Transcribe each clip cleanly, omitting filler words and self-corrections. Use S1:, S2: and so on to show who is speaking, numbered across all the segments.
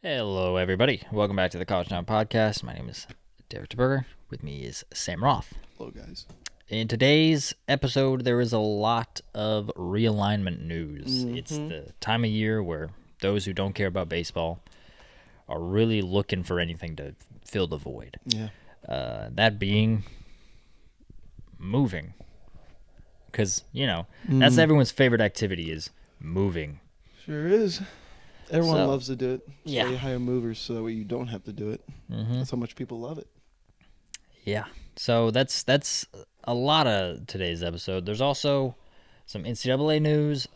S1: Hello, everybody. Welcome back to the College Town Podcast. My name is Derek DeBurger. With me is Sam Roth.
S2: Hello, guys.
S1: In today's episode, there is a lot of realignment news. It's the time of year where those who don't care about baseball are really looking for anything to fill the void.
S2: Yeah.
S1: That being moving. Because, that's everyone's favorite activity is moving.
S2: Sure is. Everyone
S1: So,
S2: loves to do it. So
S1: yeah.
S2: they hire movers so that way you don't have to do it. That's how much people love it.
S1: Yeah. So that's a lot of today's episode. There's also some NCAA news,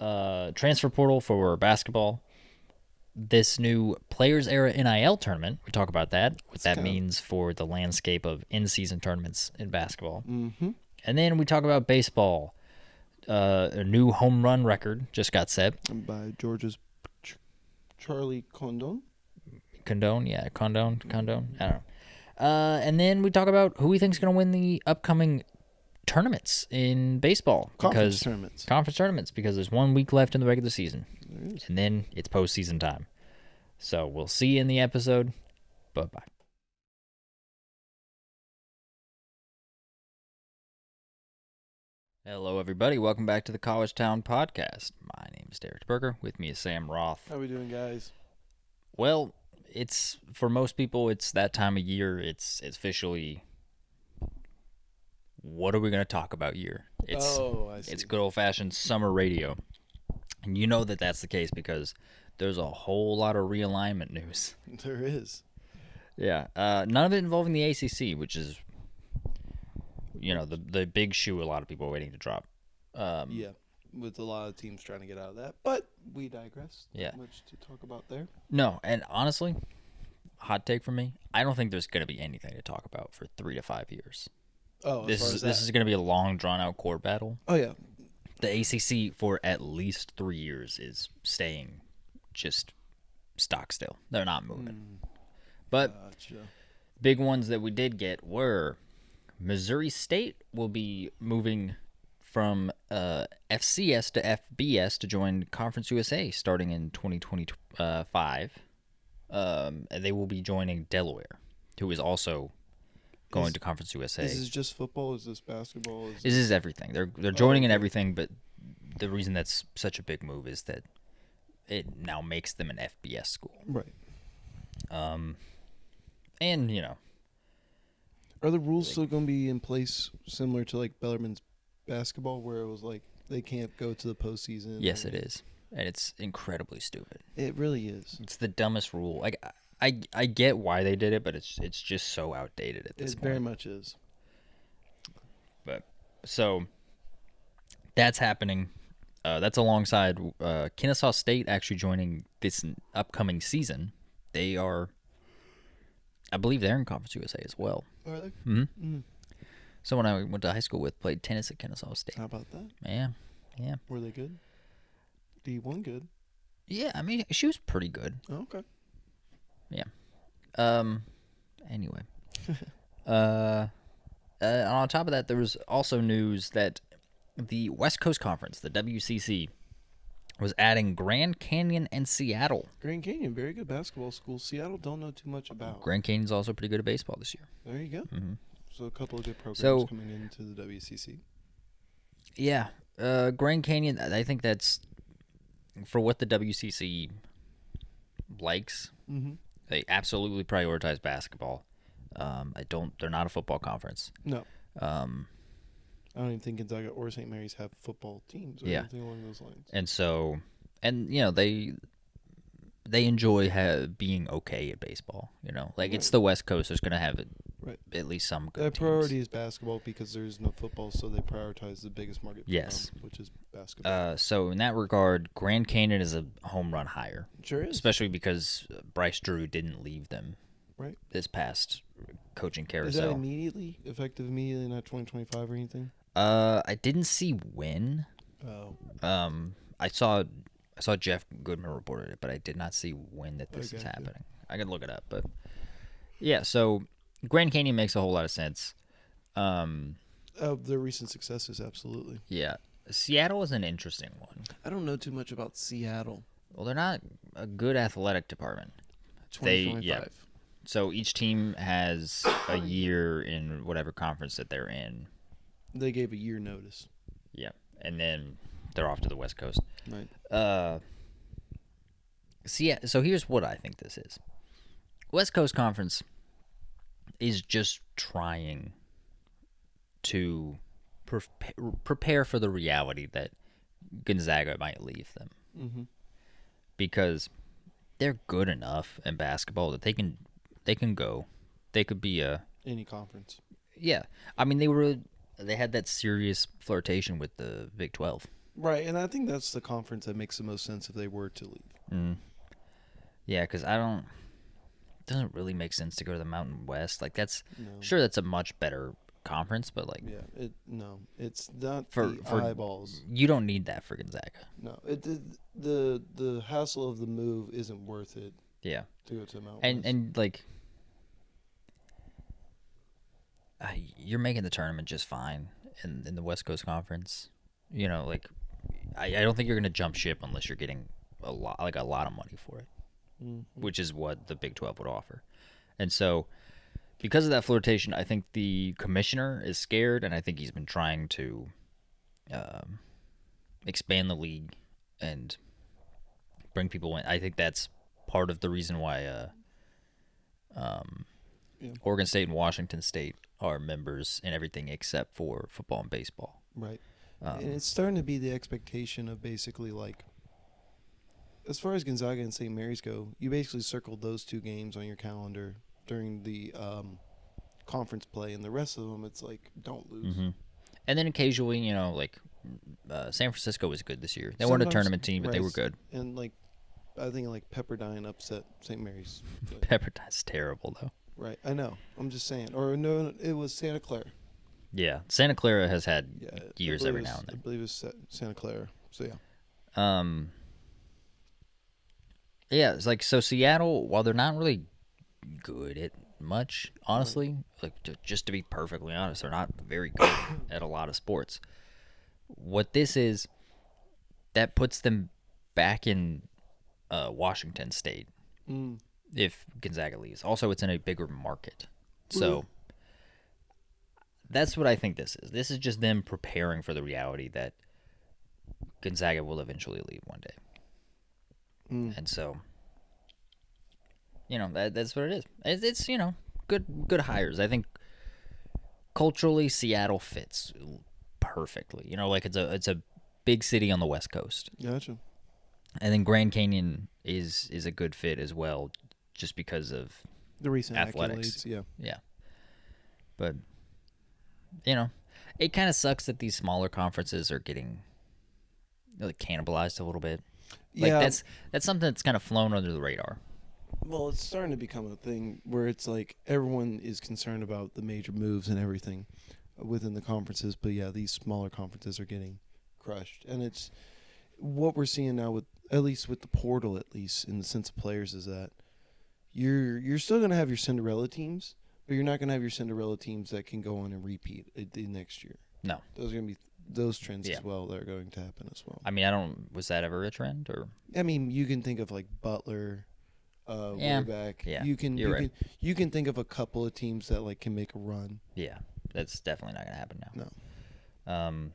S1: transfer portal for basketball, this new Players Era NIL tournament. We talk about that, what that means for the landscape of in-season tournaments in basketball.
S2: Mm-hmm.
S1: And then we talk about baseball. A new home run record just got set.
S2: And by Georgia's Charlie Condon.
S1: Condone. I don't know. And then we talk about who we think is going to win the upcoming tournaments in baseball.
S2: Conference tournaments.
S1: Because there's 1 week left in the regular season.
S2: There is.
S1: And then it's postseason time. So we'll see you in the episode. Bye-bye. Hello, everybody. Welcome back to the College Town Podcast. My name is Derek Berger. With me is Sam Roth.
S2: How we doing, guys?
S1: Well, it's for most people, it's that time of year. It's officially, what are we going to talk about year?
S2: I see.
S1: It's good old-fashioned summer radio. And you know that that's the case because there's a whole lot of realignment news.
S2: There is.
S1: Yeah. None of it involving the ACC, which is, the big shoe a lot of people are waiting to drop.
S2: Yeah, with a lot of teams trying to get out of that. But we digress.
S1: Yeah.
S2: Not much to talk about there.
S1: No, and honestly, hot take from me, I don't think there's going to be anything to talk about for 3 to 5 years.
S2: Oh,
S1: This is going to be a long, drawn-out court battle.
S2: Oh, yeah.
S1: The ACC for at least 3 years is staying just stock still. They're not moving. But
S2: Gotcha.
S1: big ones that we did get were Missouri State will be moving from FCS to FBS to join Conference USA starting in 2025. And they will be joining Delaware, who is also going to Conference USA.
S2: Is this just football? Is this basketball?
S1: This is everything. They're joining in everything, but the reason that's such a big move is that it now makes them an FBS school.
S2: Right.
S1: And,
S2: Are the rules still going to be in place similar to like Bellarmine's basketball, where it was like they can't go to the postseason?
S1: yes, it is. And it's incredibly stupid.
S2: It really is.
S1: It's the dumbest rule. Like, I get why they did it, but it's just so outdated at this
S2: It
S1: point.
S2: very much is.
S1: But so that's happening. That's alongside Kennesaw State actually joining this upcoming season. They are, I believe, they're in Conference USA as well.
S2: Are they?
S1: Mm-hmm. Someone I went to high school with played tennis at Kennesaw State.
S2: How about that?
S1: Yeah.
S2: Were they good? D1 good?
S1: Yeah, I mean, she was pretty good.
S2: Oh, okay.
S1: Yeah. Anyway. On top of that, there was also news that the West Coast Conference, the WCC, was adding Grand Canyon and Seattle.
S2: Grand Canyon, very good basketball school. Seattle, don't know too much about.
S1: Grand Canyon's also pretty good at baseball this year.
S2: There you go.
S1: Mm-hmm.
S2: So a couple of good programs
S1: So-
S2: coming into the WCC.
S1: Yeah. Grand Canyon, I think that's for what the WCC likes.
S2: Mm-hmm.
S1: They absolutely prioritize basketball. They're not a football conference.
S2: No.
S1: I
S2: I don't even think Gonzaga or St. Mary's have football teams or
S1: Yeah.
S2: anything along those lines.
S1: And so, they enjoy being okay at baseball. Like it's
S2: Right.
S1: the West Coast. There's going to have
S2: Right.
S1: at least some good
S2: Their
S1: teams.
S2: priority is basketball because there is no football, so they prioritize the biggest market for
S1: Yes.
S2: them, which is basketball.
S1: So in that regard, Grand Canyon is a home run hire,
S2: Sure is.
S1: especially because Bryce Drew didn't leave them
S2: Right.
S1: this past coaching
S2: Is that
S1: carousel.
S2: effective immediately, not 2025 or anything?
S1: I didn't see when.
S2: Oh.
S1: I saw Jeff Goodman reported it, but I did not see when that this is
S2: gotcha.
S1: happening. I could look it up, but yeah. So Grand Canyon makes a whole lot of sense.
S2: Their recent successes, absolutely.
S1: Yeah, Seattle is an interesting one.
S2: I don't know too much about Seattle.
S1: Well, they're not a good athletic department.
S2: 2025.
S1: So each team has a year in whatever conference that they're in.
S2: They gave a year notice.
S1: Yeah, and then they're off to the West Coast.
S2: Right.
S1: So here's what I think this is. West Coast Conference is just trying to prepare for the reality that Gonzaga might leave them.
S2: Mm-hmm.
S1: Because they're good enough in basketball that they can go. They could be
S2: any conference.
S1: Yeah. I mean, they had that serious flirtation with the Big 12.
S2: Right, and I think that's the conference that makes the most sense if they were to leave.
S1: Mm. Yeah, because it doesn't really make sense to go to the Mountain West. Like sure, that's a much better conference, but like
S2: it's not
S1: for
S2: eyeballs.
S1: You don't need that for Gonzaga.
S2: No, the hassle of the move isn't worth it.
S1: Yeah,
S2: to go to the Mountain West.
S1: And like you're making the tournament just fine in the West Coast Conference. You know, like I don't think you're gonna jump ship unless you're getting a lot of money for it, which is what the Big 12 would offer. And so, because of that flirtation, I think the commissioner is scared, and I think he's been trying to expand the league and bring people in. I think that's part of the reason why Oregon State and Washington State are members in everything except for football and baseball.
S2: Right. And it's starting to be the expectation of basically like, as far as Gonzaga and St. Mary's go, you basically circled those two games on your calendar during the conference play, and the rest of them, it's like, don't lose.
S1: Mm-hmm. And then occasionally, you know, like San Francisco was good this year. They weren't a tournament team, but they were good.
S2: And like, I think like Pepperdine upset St. Mary's.
S1: Pepperdine's terrible though.
S2: Right, I know. I'm just saying. Or no, it was Santa Clara.
S1: Yeah, Santa Clara has had years every now and then.
S2: I believe it was Santa Clara. So yeah.
S1: Yeah, it's like, so Seattle, while they're not really good at much, honestly, like just to be perfectly honest, they're not very good at a lot of sports. What this is, that puts them back in Washington State if Gonzaga leaves. Also, it's in a bigger market. So that's what I think this is. This is just them preparing for the reality that Gonzaga will eventually leave one day. And so, you know, that's what it is. It's you know, good hires. I think culturally Seattle fits perfectly. You know, like it's a big city on the West Coast.
S2: Gotcha.
S1: And then Grand Canyon is a good fit as well, just because of
S2: the recent
S1: athletics.
S2: Accolades,
S1: yeah. But you know, it kind of sucks that these smaller conferences are getting like cannibalized a little bit. Like that's something that's kind of flown under the radar.
S2: Well, it's starting to become a thing where it's like everyone is concerned about the major moves and everything within the conferences, but yeah, these smaller conferences are getting crushed. And it's what we're seeing now with, at least with the portal, at least in the sense of players, is that you're still going to have your Cinderella teams, but you're not going to have your Cinderella teams that can go on and repeat the next year.
S1: No.
S2: Those are going to be those trends as well that are going to happen as well.
S1: I mean, was that ever a trend? Or
S2: I mean, you can think of like Butler, way back.
S1: Yeah,
S2: you can think of a couple of teams that like can make a run.
S1: Yeah, that's definitely not going to happen now.
S2: No.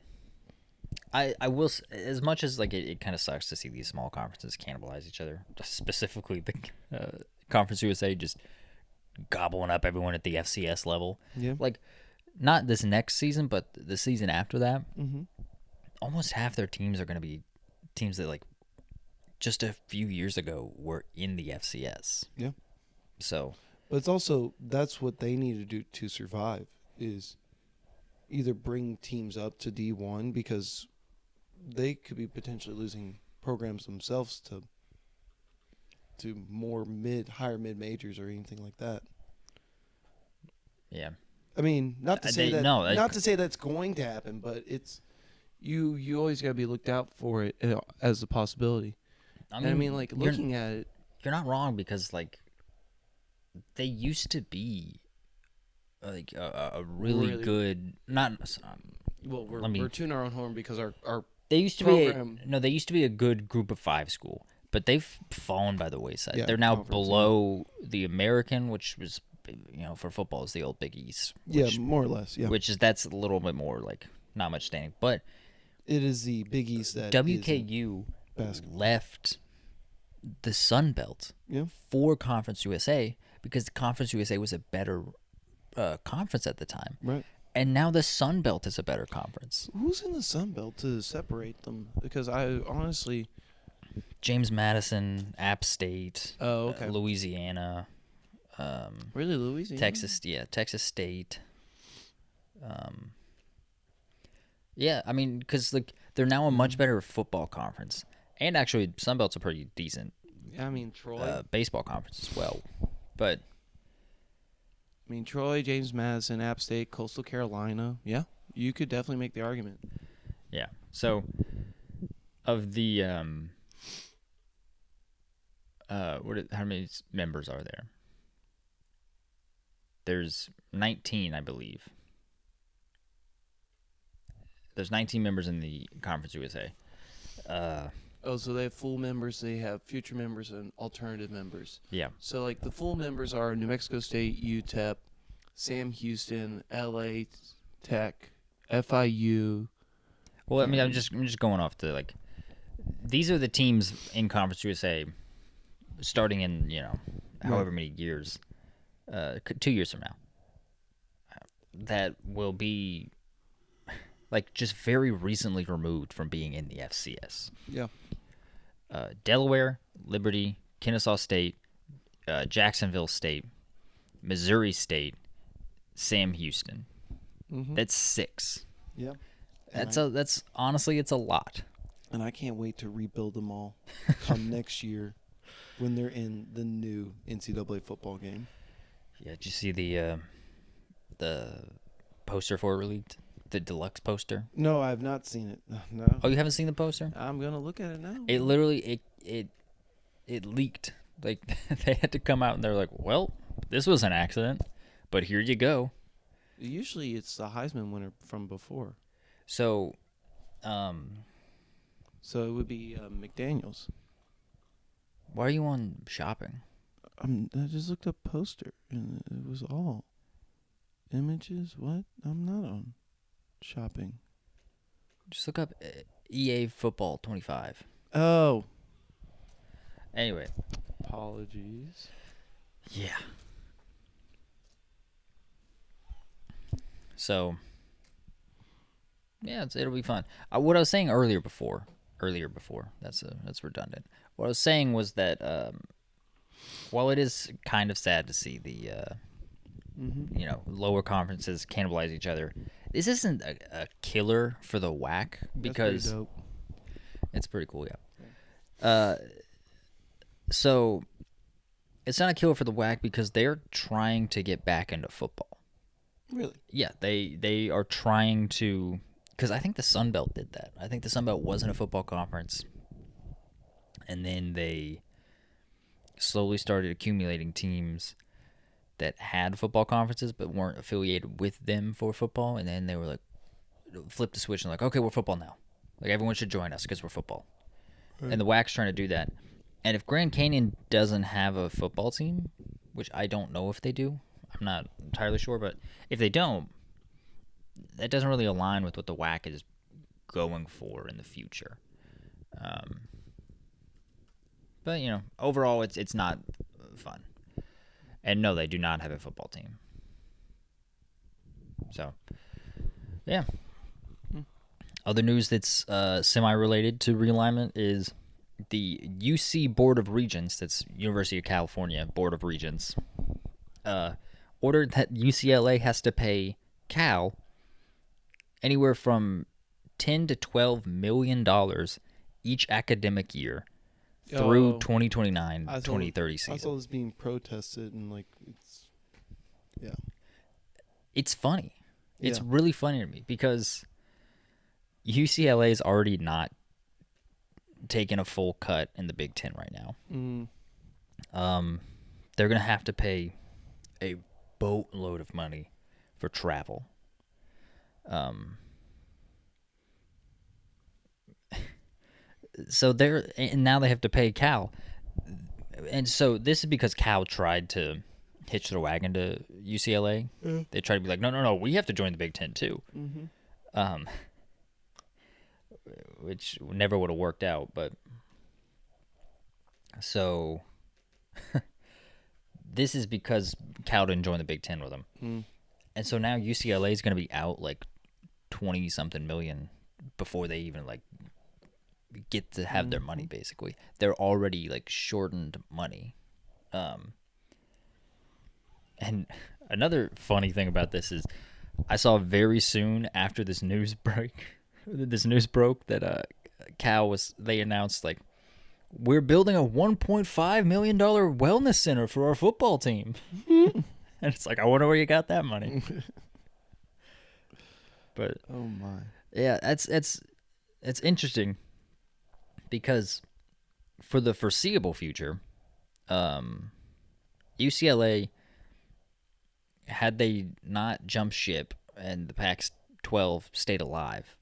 S1: I will, as much as like it kind of sucks to see these small conferences cannibalize each other, specifically the Conference USA just gobbling up everyone at the FCS level.
S2: Yeah.
S1: Like, not this next season, but the season after that, almost half their teams are going to be teams that, like, just a few years ago were in the FCS.
S2: Yeah.
S1: So.
S2: But it's also, that's what they need to do to survive, is either bring teams up to D1, because they could be potentially losing programs themselves to more higher mid majors or anything like that.
S1: Yeah.
S2: I mean, not to say that's going to happen, but it's you always got to be looked out for it as a possibility. I mean, like, looking at it,
S1: you're not wrong, because like they used to be like a really good, not.
S2: Well, we're tooting our own horn because our
S1: they used to
S2: program,
S1: they used to be a good group of 5 school, but they've fallen by the wayside.
S2: Yeah,
S1: They're now
S2: conference,
S1: below the American, which was, for football is the old Big East.
S2: Yeah, more or less. Yeah,
S1: That's a little bit more like not much standing. But
S2: it is the Big East that
S1: WKU left the Sun Belt for Conference USA because the Conference USA was a better conference at the time.
S2: Right.
S1: And now the Sun Belt is a better conference.
S2: Who's in the Sun Belt to separate them? Because I honestly...
S1: James Madison, App State,
S2: okay.
S1: Louisiana.
S2: Really, Louisiana?
S1: Texas State. Yeah, I mean, because like they're now a much better football conference, and actually Sun Belt's a pretty decent.
S2: I mean, Troy.
S1: Baseball conference as well, but.
S2: I mean, Troy, James Madison, App State, Coastal Carolina. Yeah, you could definitely make the argument.
S1: Yeah. So, of the how many members are there? There's 19, I believe. There's 19 members in the Conference USA.
S2: So they have full members, they have future members, and alternative members.
S1: Yeah.
S2: So, like, the full members are New Mexico State, UTEP, Sam Houston, LA Tech, FIU.
S1: Well, I mean, I'm just going off the, like, these are the teams in Conference USA starting in, however many years, 2 years from now, that will be, like, just very recently removed from being in the FCS.
S2: Yeah.
S1: Delaware, Liberty, Kennesaw State, Jacksonville State, Missouri State, Sam Houston.
S2: Mm-hmm.
S1: That's 6.
S2: Yeah.
S1: That's honestly, it's a lot.
S2: And I can't wait to rebuild them all come next year when they're in the new NCAA football game.
S1: Yeah, did you see the poster for it leaked? The deluxe poster?
S2: No, I have not seen it. No.
S1: Oh, you haven't seen the poster?
S2: I'm gonna look at it now.
S1: It literally it leaked. Like they had to come out and they're like, "Well, this was an accident, but here you go."
S2: Usually, it's the Heisman winner from before.
S1: So,
S2: so it would be McDaniels.
S1: Why are you on shopping?
S2: I just looked up poster and it was all images. What? I'm not on shopping.
S1: Just look up EA Football 25.
S2: Oh.
S1: Anyway.
S2: Apologies.
S1: Yeah. So, yeah, it'll be fun. What I was saying earlier before, that's redundant. What I was saying was that while it is kind of sad to see the lower conferences cannibalize each other, this isn't a killer for the WAC because
S2: that's pretty dope.
S1: It's pretty cool, yeah. So it's not a killer for the WAC because they're trying to get back into football.
S2: Really?
S1: Yeah, they are trying to, because I think the Sun Belt did that. I think the Sun Belt wasn't a football conference, and then they slowly started accumulating teams that had football conferences but weren't affiliated with them for football, and then they were like, flipped the switch and like, okay, we're football now. Like everyone should join us because we're football. Right. And the WAC's trying to do that. And if Grand Canyon doesn't have a football team, which I don't know if they do, I'm not entirely sure, but if they don't, that doesn't really align with what the WAC is going for in the future. But, overall, it's not fun. And no, they do not have a football team. So, yeah. Other news that's semi-related to realignment is the UC Board of Regents, that's University of California Board of Regents, ordered that UCLA has to pay Cal anywhere from $10 to $12 million each academic year through 2029, 2030 season.
S2: I saw this being protested and
S1: it's funny. It's really funny to me because UCLA is already not taking a full cut in the Big Ten right now. They're going to have to pay a boatload of money for travel. So they're and now they have to pay Cal, and so this is because Cal tried to hitch their wagon to UCLA.
S2: Yeah.
S1: They tried to be like, no, no, no, we have to join the Big Ten too, um, which never would have worked out. But so this is because Cal didn't join the Big Ten with them, and so now UCLA is going to be out like 20 something million before they even like get to have their money. Basically, they're already like shortened money. And another funny thing about this is I saw very soon after this news broke that they announced like, we're building a $1.5 million wellness center for our football team. And it's like, I wonder where you got that money. But
S2: Oh my.
S1: yeah, it's interesting because for the foreseeable future, UCLA, had they not jumped ship and the Pac-12 stayed alive,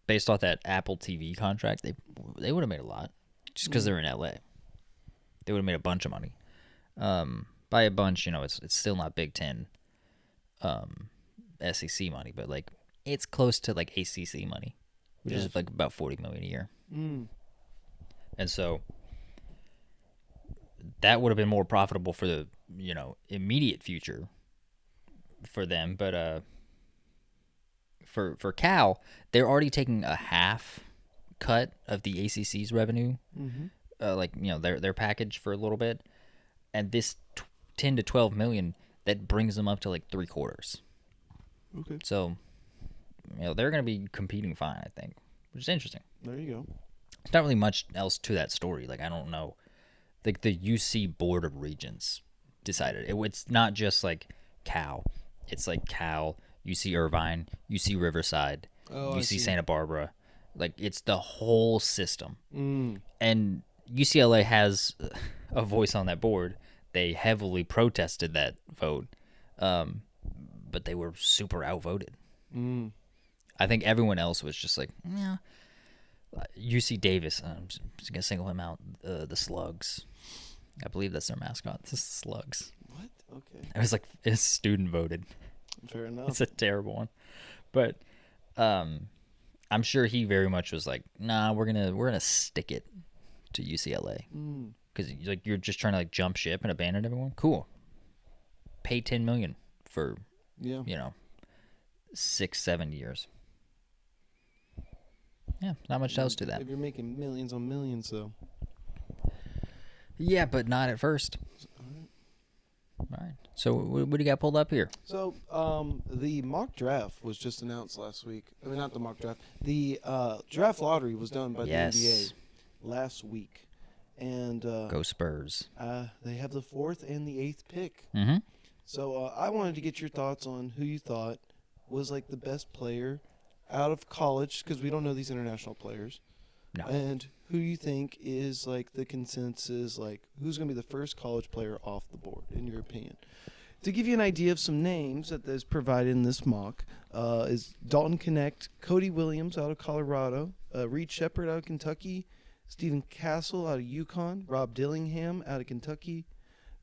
S1: based off that Apple TV contract, they would have made a lot just because they're in LA. They would have made a bunch of money. By a bunch, it's still not Big Ten, SEC money, but like it's close to like ACC money, which is like about $40 million a year. And so that would have been more profitable for the immediate future for them. But for Cal, they're already taking a half cut of the ACC's revenue, their package for a little bit, and this 10 to 12 million that brings them up to like 3/4.
S2: Okay.
S1: So they're going to be competing fine, I think, which is interesting.
S2: There you go.
S1: There's not really much else to that story. Like, I don't know. Like, the UC Board of Regents decided. It's not just, like, Cal. It's, like, Cal, UC Irvine, UC Riverside, UC Santa Barbara. Like, it's the whole system. And UCLA has a voice on that board. They heavily protested that vote, but they were super outvoted. I think everyone else was just like, yeah. UC Davis, I'm just going to single him out, the Slugs. I believe that's their mascot, the Slugs.
S2: What? Okay.
S1: It was like, his student voted.
S2: Fair enough.
S1: It's a terrible one. But I'm sure he very much was like, nah, we're gonna stick it to UCLA. Because like you're just trying to like jump ship and abandon everyone. Cool. Pay $10 million for 6-7 years. Yeah, not much else to that.
S2: If you're making millions on millions, though.
S1: Yeah, but not at first. All right. So what do you got pulled up here?
S2: So the mock draft was just announced last week. I mean, not the mock draft. The draft lottery was done by the NBA last week. And
S1: go Spurs.
S2: They have the 4th and the 8th pick.
S1: Mm-hmm.
S2: So I wanted to get your thoughts on who you thought was like the best player out of college, because we don't know these international players.
S1: No.
S2: And who you think is like the consensus, like who's going to be the first college player off the board, in your opinion? To give you an idea of some names that is provided in this mock, is Dalton Connect, Cody Williams out of Colorado, Reed Shepard out of Kentucky, Stephen Castle out of UConn, Rob Dillingham out of Kentucky,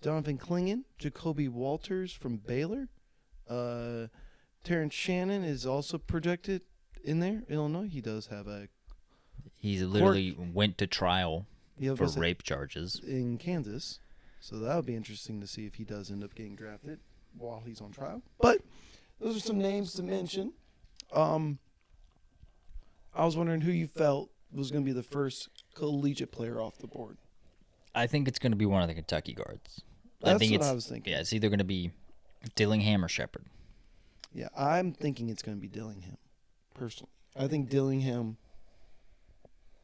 S2: Donovan Clingan, Jacoby Walters from Baylor, Terrence Shannon is also projected in there. Illinois, he does have a...
S1: He literally went to trial for rape charges
S2: in Kansas. So that would be interesting to see if he does end up getting drafted while he's on trial. But those are some names to mention. I was wondering who you felt was going to be the first collegiate player off the board.
S1: I think it's going to be one of the Kentucky guards.
S2: That's what I was thinking.
S1: Yeah, it's either going to be Dillingham or Shepard.
S2: Yeah, I'm thinking it's going to be Dillingham, personally. I think Dillingham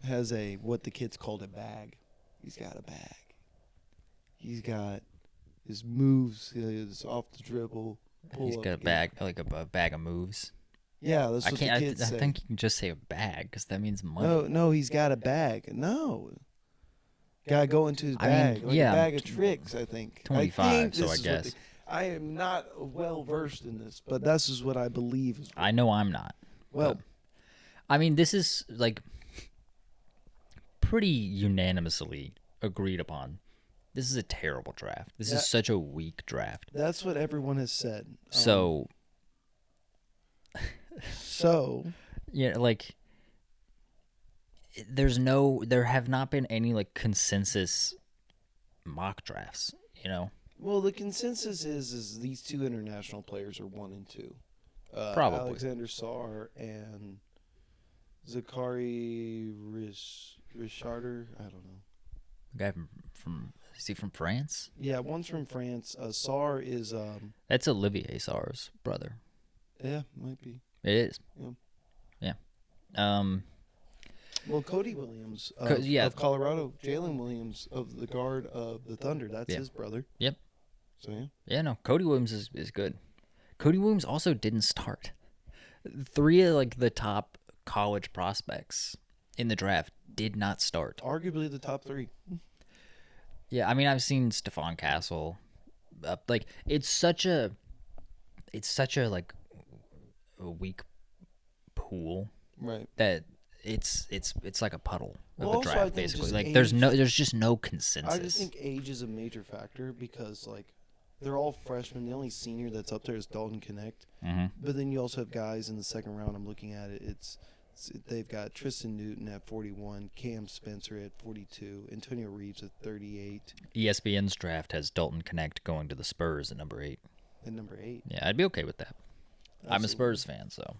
S2: has what the kids called a bag. He's got a bag. He's got his moves, his off the dribble.
S1: He's got a bag, like a bag of moves.
S2: Yeah, that's what the kids say.
S1: I think you can just say a bag because that means money.
S2: No, he's got a bag. No. Got to go into his bag. A bag of tricks, I think.
S1: 25, so I guess.
S2: I am not well versed in this, but this is what I believe.
S1: I know I'm not.
S2: Well,
S1: I mean, this is like pretty unanimously agreed upon. This is a terrible draft. This is such a weak draft.
S2: That's what everyone has said.
S1: So, yeah, like there have not been any like consensus mock drafts, you know?
S2: Well, the consensus is these two international players are 1 and 2.
S1: Probably.
S2: Alexander Sarr and Zachary Richarder. I don't know.
S1: The guy from is he from France?
S2: Yeah, one's from France. Sarr is
S1: That's Olivier Sarr's brother.
S2: yeah, might be.
S1: It is.
S2: Yeah.
S1: Yeah.
S2: Well, Cody Williams
S1: of
S2: Colorado, Jalen Williams of the guard of the Thunder. That's his brother.
S1: Yep.
S2: So yeah.
S1: Yeah, no. Cody Williams is good. Cody Williams also didn't start. 3 of like the top college prospects in the draft did not start.
S2: Arguably the top 3.
S1: Yeah, I mean I've seen Stephon Castle. Like it's such a like a weak pool.
S2: Right.
S1: That it's like a puddle of
S2: Well,
S1: a
S2: also, I
S1: draft
S2: think
S1: basically.
S2: just
S1: Like
S2: age-
S1: there's just no consensus.
S2: I just think age is a major factor because like they're all freshmen. The only senior that's up there is Dalton Connect.
S1: Mm-hmm.
S2: But then you also have guys in the second round. I'm looking at it. They've got Tristan Newton at 41, Cam Spencer at 42, Antonio Reeves at 38,
S1: ESPN's draft has Dalton Connect going to the Spurs at number 8.
S2: and number 8.
S1: Yeah, I'd be okay with that. I'm a
S2: Absolutely.
S1: Spurs fan, so.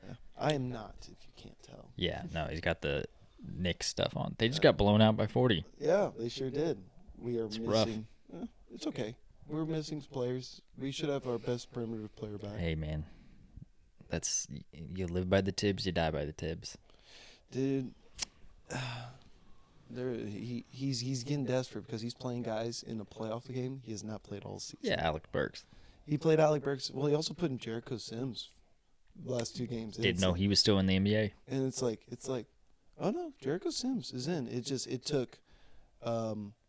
S2: Yeah. I am not, if you can't tell.
S1: Yeah, no, he's got the Knicks stuff on. They just got blown out by 40.
S2: Yeah, they sure did. We are
S1: rough.
S2: missing. It's okay. We're missing players. We should have our best perimeter player back.
S1: Hey, man. That's you live by the Tibbs, you die by the Tibbs.
S2: Dude, he's getting desperate because he's playing guys in a playoff game he has not played all season.
S1: Yeah, Alec Burks.
S2: He played Alec Burks. Well, he also put in Jericho Sims the last 2 games.
S1: Didn't know he was still in the NBA.
S2: And it's like, oh no, Jericho Sims is in. It took OG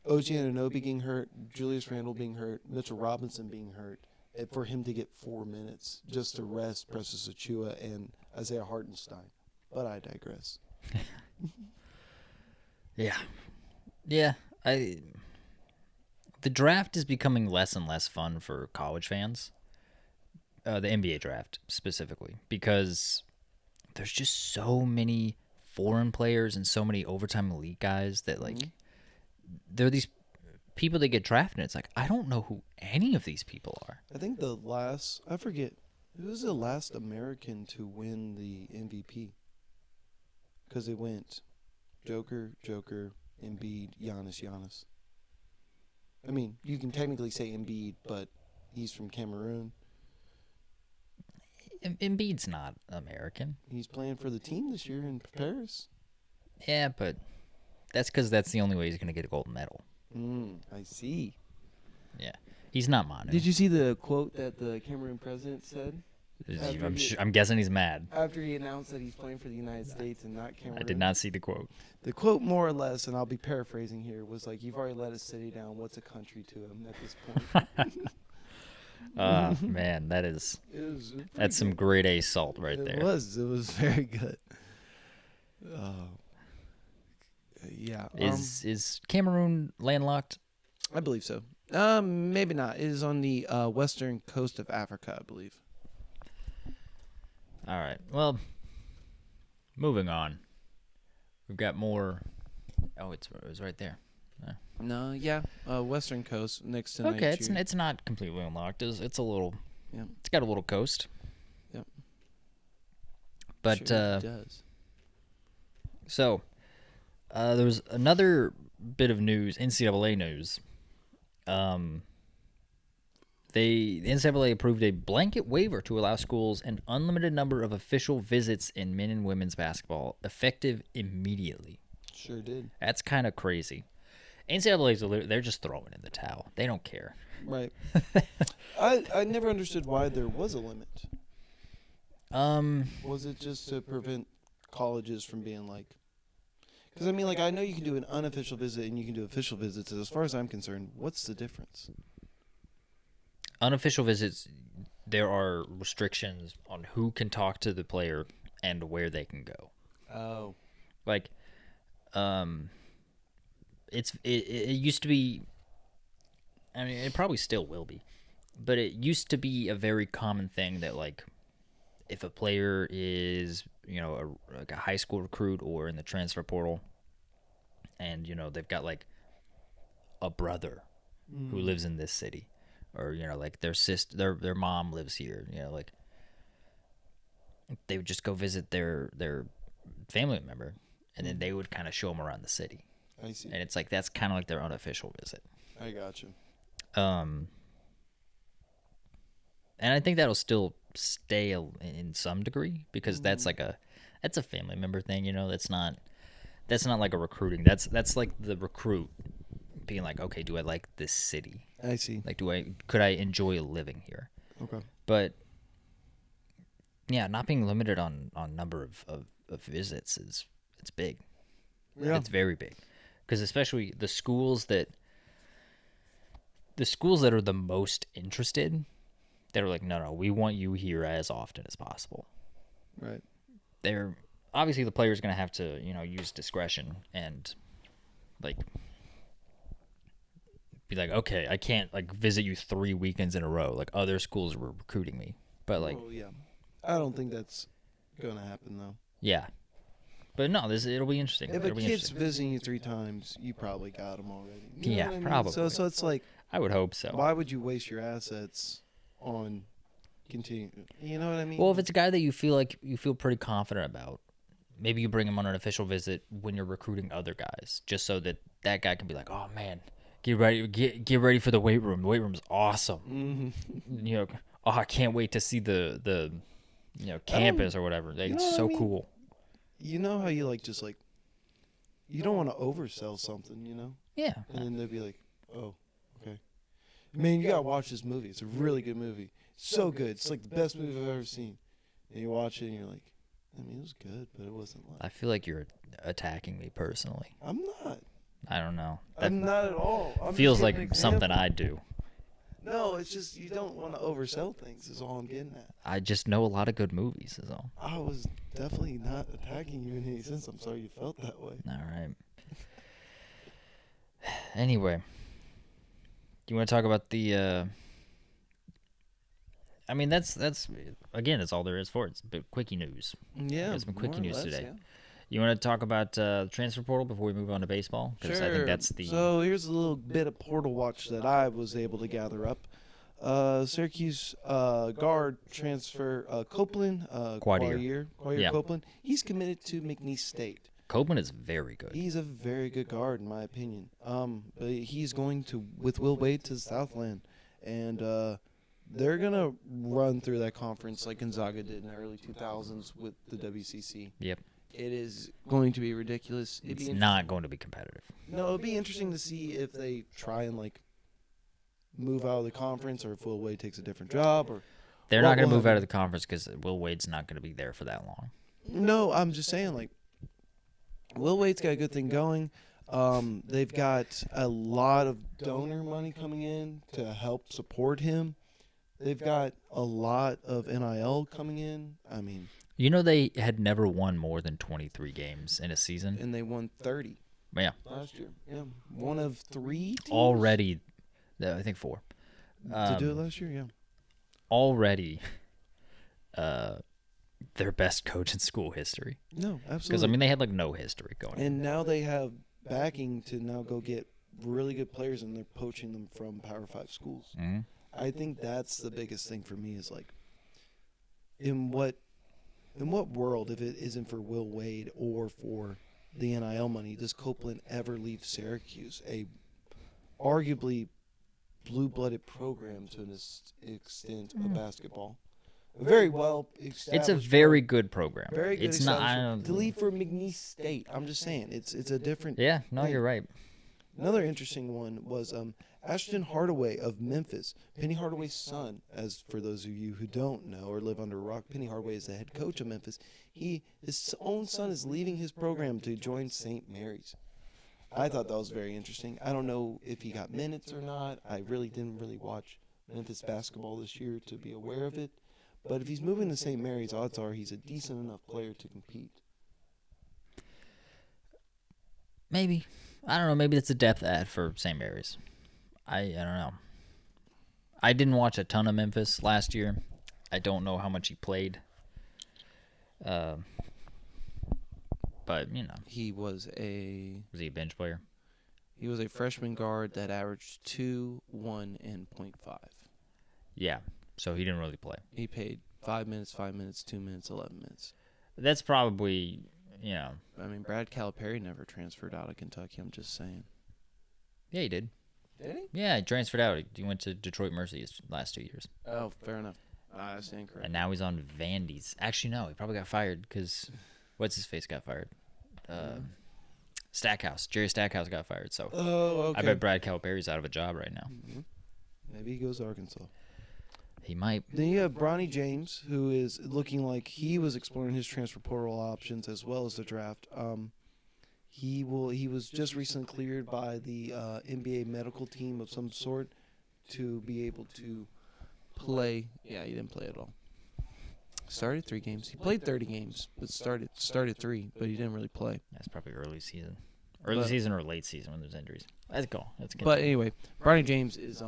S2: Anunoby getting hurt, Julius Randle being hurt, Mitchell Robinson being hurt, and for him to get 4 minutes just to rest Precious Achua and Isaiah Hartenstein. But I digress.
S1: Yeah. Yeah, the draft is becoming less and less fun for college fans. The NBA draft specifically, because there's just so many foreign players and so many overtime elite guys that like there are these people that get drafted and it's like I don't know who any of these people are.
S2: I think I forget, who was the last American to win the MVP? Because it went Joker, Embiid, Giannis. I mean, you can technically say Embiid, but he's from Cameroon.
S1: Embiid's not American.
S2: He's playing for the team this year in Paris.
S1: Yeah, but that's because that's the only way he's going to get a gold medal.
S2: I see.
S1: Yeah, he's not Manu.
S2: Did you see the quote that the Cameroon president said?
S1: I'm guessing he's mad.
S2: After he announced that he's playing for the United States and not Cameroon.
S1: I did not see the quote.
S2: The quote, more or less, and I'll be paraphrasing here, was like, "You've already let a city down. What's a country to him at this point?"
S1: Man, that's
S2: pretty
S1: some
S2: good.
S1: grade A salt right
S2: It
S1: there.
S2: was very good. Yeah.
S1: Is Cameroon landlocked?
S2: I believe so. Maybe not. It is on the western coast of Africa, I believe.
S1: All right. Well, moving on. We've got more. Oh, it was right there.
S2: No, yeah. Western coast next to
S1: Okay,
S2: Nigeria.
S1: it's not completely unlocked. It's a little.
S2: Yeah.
S1: It's got a little coast.
S2: Yep.
S1: But
S2: Sure it does.
S1: so there was another bit of news, NCAA news. The NCAA approved a blanket waiver to allow schools an unlimited number of official visits in men and women's basketball, effective immediately.
S2: Sure did.
S1: That's kind of crazy. NCAA, they're just throwing in the towel. They don't care.
S2: Right. I never understood why there was a limit. Was it just to prevent colleges from being like... Because, I mean, like, I know you can do an unofficial visit and you can do official visits. As far as I'm concerned, what's the difference?
S1: Unofficial visits, there are restrictions on who can talk to the player and where they can go.
S2: Oh.
S1: Like, Um, it used to be. I mean, it probably still will be, but it used to be a very common thing that like if a player is like a high school recruit or in the transfer portal, and they've got like a brother who lives in this city, or like their sister, their mom lives here, like they would just go visit their family member, and then they would kind of show them around the city,
S2: I see.
S1: and it's like that's kind of like their unofficial visit.
S2: I got you.
S1: And I think that'll still stay in some degree because that's a family member thing, that's not like a recruiting. That's like the recruit being like, okay, do I like this city?
S2: I see.
S1: Like, could I enjoy living here?
S2: Okay.
S1: But yeah, not being limited on number of visits it's big.
S2: Yeah.
S1: It's very big, because especially the schools that are the most interested, they're like, no, we want you here as often as possible.
S2: Right.
S1: They're obviously the player's going to have to use discretion and like be like, okay, I can't like visit you 3 weekends in a row like other schools were recruiting me. But like,
S2: yeah, I don't think that's gonna happen though.
S1: yeah, but no, it'll be interesting.
S2: If
S1: it'll
S2: a
S1: be
S2: kid's
S1: interesting.
S2: visiting you 3 times, you probably got him already. You know
S1: Yeah,
S2: what I mean?
S1: probably.
S2: So it's like,
S1: I would hope so.
S2: why would you waste your assets on continuing? You know what I mean?
S1: Well, if it's a guy that you feel pretty confident about, maybe you bring him on an official visit when you're recruiting other guys, just so that guy can be like, oh man, get ready for the weight room. The weight room's awesome.
S2: Mm-hmm.
S1: Oh, I can't wait to see the campus or whatever. Like, it's so cool.
S2: You know how you just you don't want to oversell something,
S1: Yeah.
S2: and then they'll be like, oh, okay. Man, you gotta watch this movie. It's a really good movie. So good. It's like the best movie I've ever seen. And you watch it and you're like, I mean, it was good, but it wasn't like.
S1: I feel like you're attacking me personally.
S2: I'm not.
S1: I don't know.
S2: I'm not at all. I'm
S1: Feels
S2: just
S1: like
S2: giving an
S1: something
S2: example.
S1: I do.
S2: No, it's just you don't want to oversell things. Is all I'm getting at.
S1: I just know a lot of good movies. Is all.
S2: I was definitely not attacking you in any sense. I'm sorry you felt that way.
S1: All right. Anyway, do you want to talk about the? I mean, that's again, that's all there is for it. It's a bit quickie news.
S2: Yeah,
S1: Got some quickie
S2: more or
S1: news
S2: less,
S1: today.
S2: yeah.
S1: You want to talk about the transfer portal before we move on to baseball? Because I think that's the.
S2: So here's a little bit of portal watch that I was able to gather up. Syracuse guard transfer Copeland,
S1: Quadier. Yeah.
S2: Copeland. He's committed to McNeese State.
S1: Copeland is very good.
S2: He's a very good guard in my opinion. But he's going with Will Wade to Southland, and they're gonna run through that conference like Gonzaga did in the early 2000s with the WCC.
S1: Yep.
S2: It is going to be ridiculous.
S1: It's not going to be competitive.
S2: No, it'll be interesting to see if they try and move out of the conference, or if Will Wade takes a different job, or
S1: They're not going to move out of the conference because Will Wade's not going to be there for that long.
S2: No, I'm just saying Will Wade's got a good thing going. They've got a lot of donor money coming in to help support him. They've got a lot of NIL coming in. I mean,
S1: They had never won more than 23 games in a season.
S2: and they won 30
S1: Yeah.
S2: last year. Yeah, one of 3 teams
S1: Already, I think 4.
S2: to do it last year. Yeah,
S1: Already, their best coach in school history.
S2: no, absolutely.
S1: Because, they had, no history going on.
S2: And now they have backing to now go get really good players, and they're poaching them from Power 5 schools.
S1: Mhm.
S2: I think that's the biggest thing for me is in what world, if it isn't for Will Wade or for the NIL money, does Copeland ever leave Syracuse, a arguably blue-blooded program to an extent of basketball? Very well established.
S1: It's a very good program.
S2: Very good.
S1: It's not. I
S2: establishment.
S1: don't,
S2: To leave for McNeese State. I'm just saying, it's a different.
S1: yeah, no,
S2: thing.
S1: you're right.
S2: Another interesting one was Ashton Hardaway of Memphis, Penny Hardaway's son. As for those of you who don't know or live under a rock, Penny Hardaway is the head coach of Memphis. His own son is leaving his program to join St. Mary's. I thought that was very interesting. I don't know if he got minutes or not. I really didn't watch Memphis basketball this year to be aware of it. But if he's moving to St. Mary's, odds are he's a decent enough player to compete.
S1: Maybe. I don't know. Maybe it's a depth ad for St. Mary's. I don't know. I didn't watch a ton of Memphis last year. I don't know how much he played. But,
S2: He was a
S1: bench player?
S2: freshman guard that averaged 2, 1, and .5.
S1: Yeah. So he didn't really play.
S2: He played 5 minutes, 5 minutes, 2 minutes, 11 minutes.
S1: That's probably,
S2: I mean, Brad Calipari never transferred out of Kentucky. I'm just saying.
S1: Yeah, he did.
S2: Did he?
S1: Yeah, he transferred out. He went to Detroit Mercy his last 2 years.
S2: Oh, fair enough. I stand corrected.
S1: And now he's on Vandy's. Actually, no, he probably got fired because what's-his-face got fired? Stackhouse. Jerry Stackhouse got fired. So
S2: okay.
S1: I bet Brad Calipari's out of a job right now.
S2: Mm-hmm. Maybe he goes to Arkansas.
S1: He might.
S2: Then you have Bronny James, who is looking like he was exploring his transfer portal options as well as the draft. He was just recently cleared by the NBA medical team of some sort to be able to play. Yeah, he didn't play at all. Started 3 games. He played 30 games, but started 3, but he didn't really play.
S1: That's probably early season. Early season or late season when there's injuries. Let's go.
S2: But anyway, Bronny James is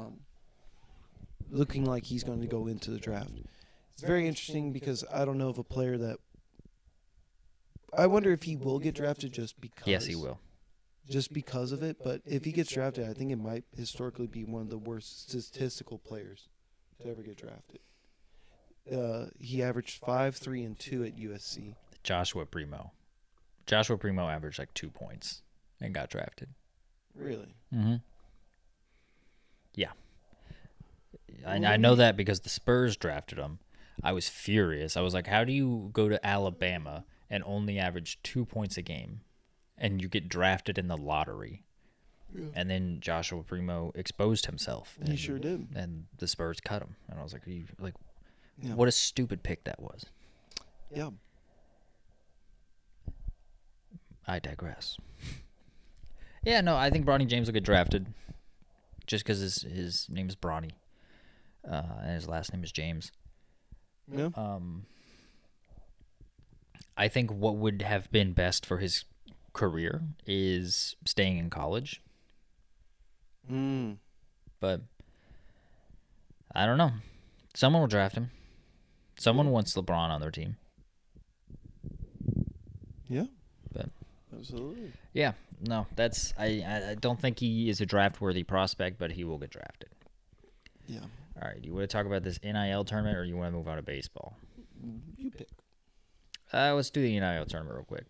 S2: looking like he's going to go into the draft. It's very interesting because I don't know of a player that. I wonder if he will get drafted just because.
S1: Yes, he will.
S2: Just because of it, but if he gets drafted, I think it might historically be one of the worst statistical players to ever get drafted. He averaged 5, 3, and 2 at USC.
S1: Joshua Primo. Joshua Primo averaged like 2 points and got drafted.
S2: Really?
S1: Mm-hmm. Yeah. I know that because the Spurs drafted him. I was furious. I was like, how do you go to Alabama and only average 2 points a game and you get drafted in the lottery? Yeah. And then Joshua Primo exposed himself.
S2: He sure did.
S1: And the Spurs cut him. And I was like,
S2: yeah.
S1: What a stupid pick that was.
S2: Yeah.
S1: I digress. Yeah, no, I think Bronny James will get drafted just because his name is Bronny. And his last name is James.
S2: Yeah.
S1: I think what would have been best for his career is staying in college. But I don't know. Someone will draft him. Someone wants LeBron on their team.
S2: Yeah.
S1: But
S2: absolutely.
S1: Yeah. No, that's I don't think he is a draft-worthy prospect, but he will get drafted.
S2: Yeah.
S1: All right. Do you want to talk about this NIL tournament, or you want to move on to baseball?
S2: You pick.
S1: Let's do the NIL tournament real quick.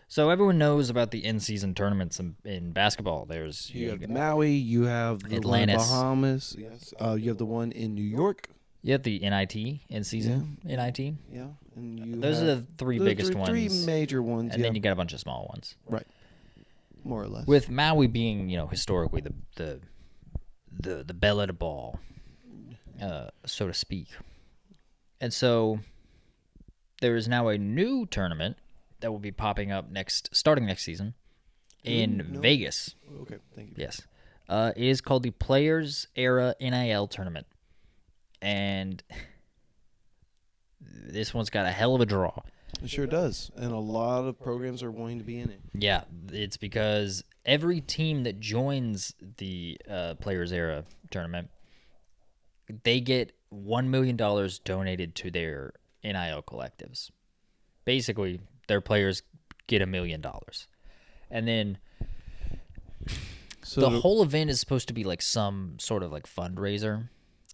S1: So everyone knows about the in-season tournaments in basketball. There's
S2: you have Maui, you have the
S1: Atlantis,
S2: Bahamas. Yes. You have the one in New York.
S1: You have the NIT in-season.
S2: Yeah.
S1: NIT.
S2: Yeah, and
S1: those are the three biggest ones.
S2: 3 major ones.
S1: And then you got a bunch of small ones.
S2: Right. More or less.
S1: With Maui being, historically the belle of the ball, so to speak. And so there is now a new tournament that will be popping up starting next season in Vegas.
S2: Okay, thank you.
S1: Yes. It is called the Players Era NIL Tournament. And this one's got a hell of a draw.
S2: It sure does. And a lot of programs are wanting to be in it.
S1: Yeah, it's because every team that joins the Players Era Tournament, they get $1 million donated to their NIL collectives. Basically, their players get $1 million. And then the whole event is supposed to be like some sort of like fundraiser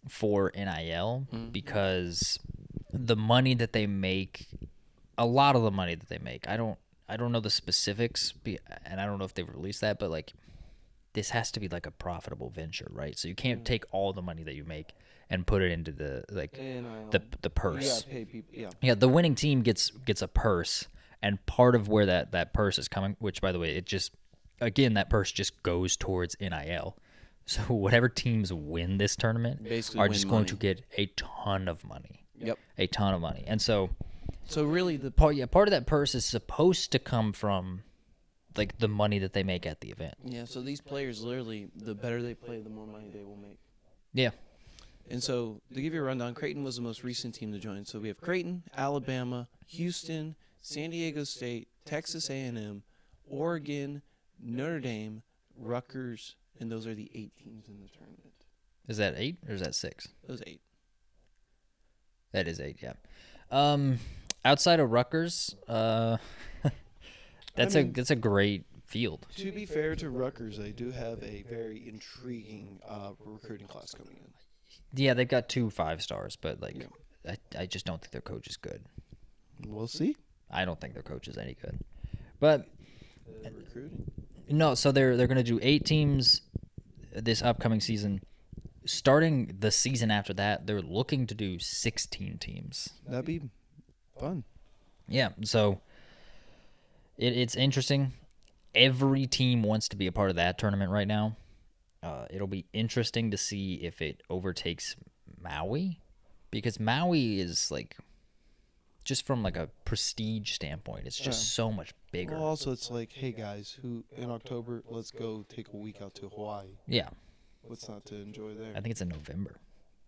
S1: for NIL because the money that they make, a lot of the money that they make, I don't know the specifics, and I don't know if they've released that, but like this has to be like a profitable venture, right? So you can't take all the money that you make and put it into the the purse.
S2: You gotta pay people,
S1: yeah. The winning team gets a purse, and part of where that purse is coming, which by the way, that purse just goes towards NIL. So whatever teams win this tournament are just going to get a ton of money.
S2: Yep.
S1: A ton of money. And so
S2: really the
S1: part of that purse is supposed to come from like the money that they make at the event.
S2: Yeah, so these players literally, the better they play, the more money they will make.
S1: Yeah.
S2: And so to give you a rundown, Creighton was the most recent team to join. So we have Creighton, Alabama, Houston, San Diego State, Texas A&M, Oregon, Notre Dame, Rutgers, and those are the 8 teams in the tournament.
S1: Is that 8 or is that 6?
S2: Those 8.
S1: That is 8, yeah. Outside of Rutgers, that's a great field.
S2: To be fair to Rutgers, they do have a very intriguing recruiting class coming in.
S1: Yeah, they've got 2 5-stars, but I just don't think their coach is good.
S2: We'll see.
S1: I don't think their coach is any good. But
S2: Recruiting?
S1: no, so they're going to do 8 teams this upcoming season. Starting the season after that, they're looking to do 16 teams.
S2: That'd be fun.
S1: Yeah, so it's interesting. Every team wants to be a part of that tournament right now. It'll be interesting to see if it overtakes Maui, because Maui is like, just from like a prestige standpoint, it's just so much bigger.
S2: Well, also, it's like, hey guys, who in October, let's go take a week out to Hawaii.
S1: Yeah.
S2: What's not to enjoy there?
S1: I think it's in November.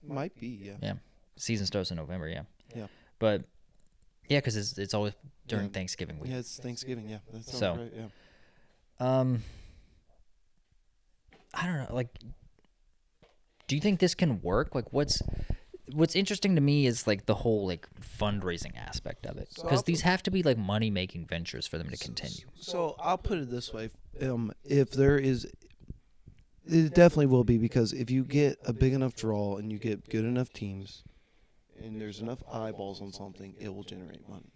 S2: Might be, yeah.
S1: Yeah. Season starts in November, yeah.
S2: Yeah.
S1: But, yeah, because it's always during Thanksgiving week.
S2: Yeah, it's Thanksgiving, yeah. That sounds
S1: So,
S2: right, yeah.
S1: I don't know, like, do you think this can work? Like, what's interesting to me is, like, the whole, like, fundraising aspect of it. Because these have to be, like, money-making ventures for them to continue.
S2: So I'll put it this way. If there is... It definitely will be, because if you get a big enough draw and you get good enough teams and there's enough eyeballs on something, it will generate money.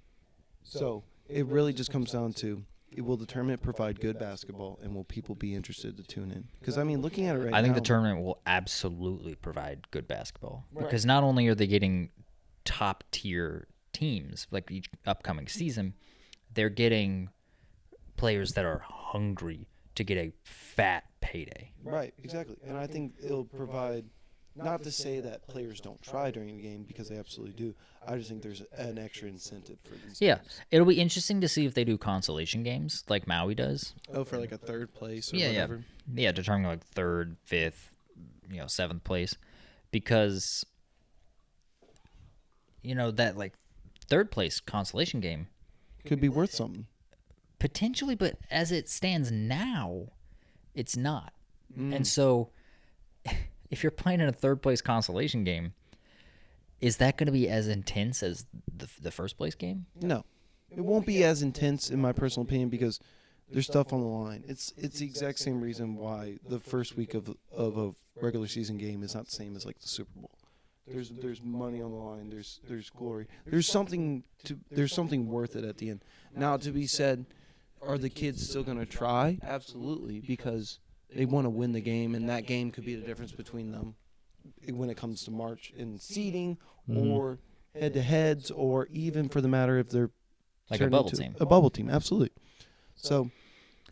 S2: So it really just comes down to, will the tournament provide good basketball, and will people be interested to tune in? Because, I mean, looking at it right now...
S1: I think the tournament will absolutely provide good basketball. Because not only are they getting top-tier teams, like each upcoming season, they're getting players that are hungry to get a fat payday.
S2: Right, exactly. And I think it'll provide, not to say that players don't try during the game, because they absolutely do. I just think there's an extra incentive for these
S1: Yeah,
S2: games.
S1: it'll be interesting to see if they do consolation games like Maui does.
S2: Oh, for like a third place or
S1: Yeah,
S2: whatever?
S1: Yeah, determining like 3rd, 5th, 7th place. Because, that like 3rd place consolation game,
S2: Could be worth something.
S1: potentially, but as it stands now, it's not.
S2: Mm.
S1: And so, if you're playing in a 3rd place consolation game, is that going to be as intense as the 1st place game?
S2: No. It won't be as intense, in my personal opinion, because there's stuff on the line. It's the exact same reason why the first week of a regular season game is not the same as like the Super Bowl. There's money on the line. There's glory. There's something worth it at the end. Now, to be said, are the kids still going to try? Absolutely, because they want to win the game, and that game could be the difference between them when it comes to March in seeding or head-to-heads, or even for the matter if they're
S1: Like a bubble team.
S2: A bubble team, absolutely. So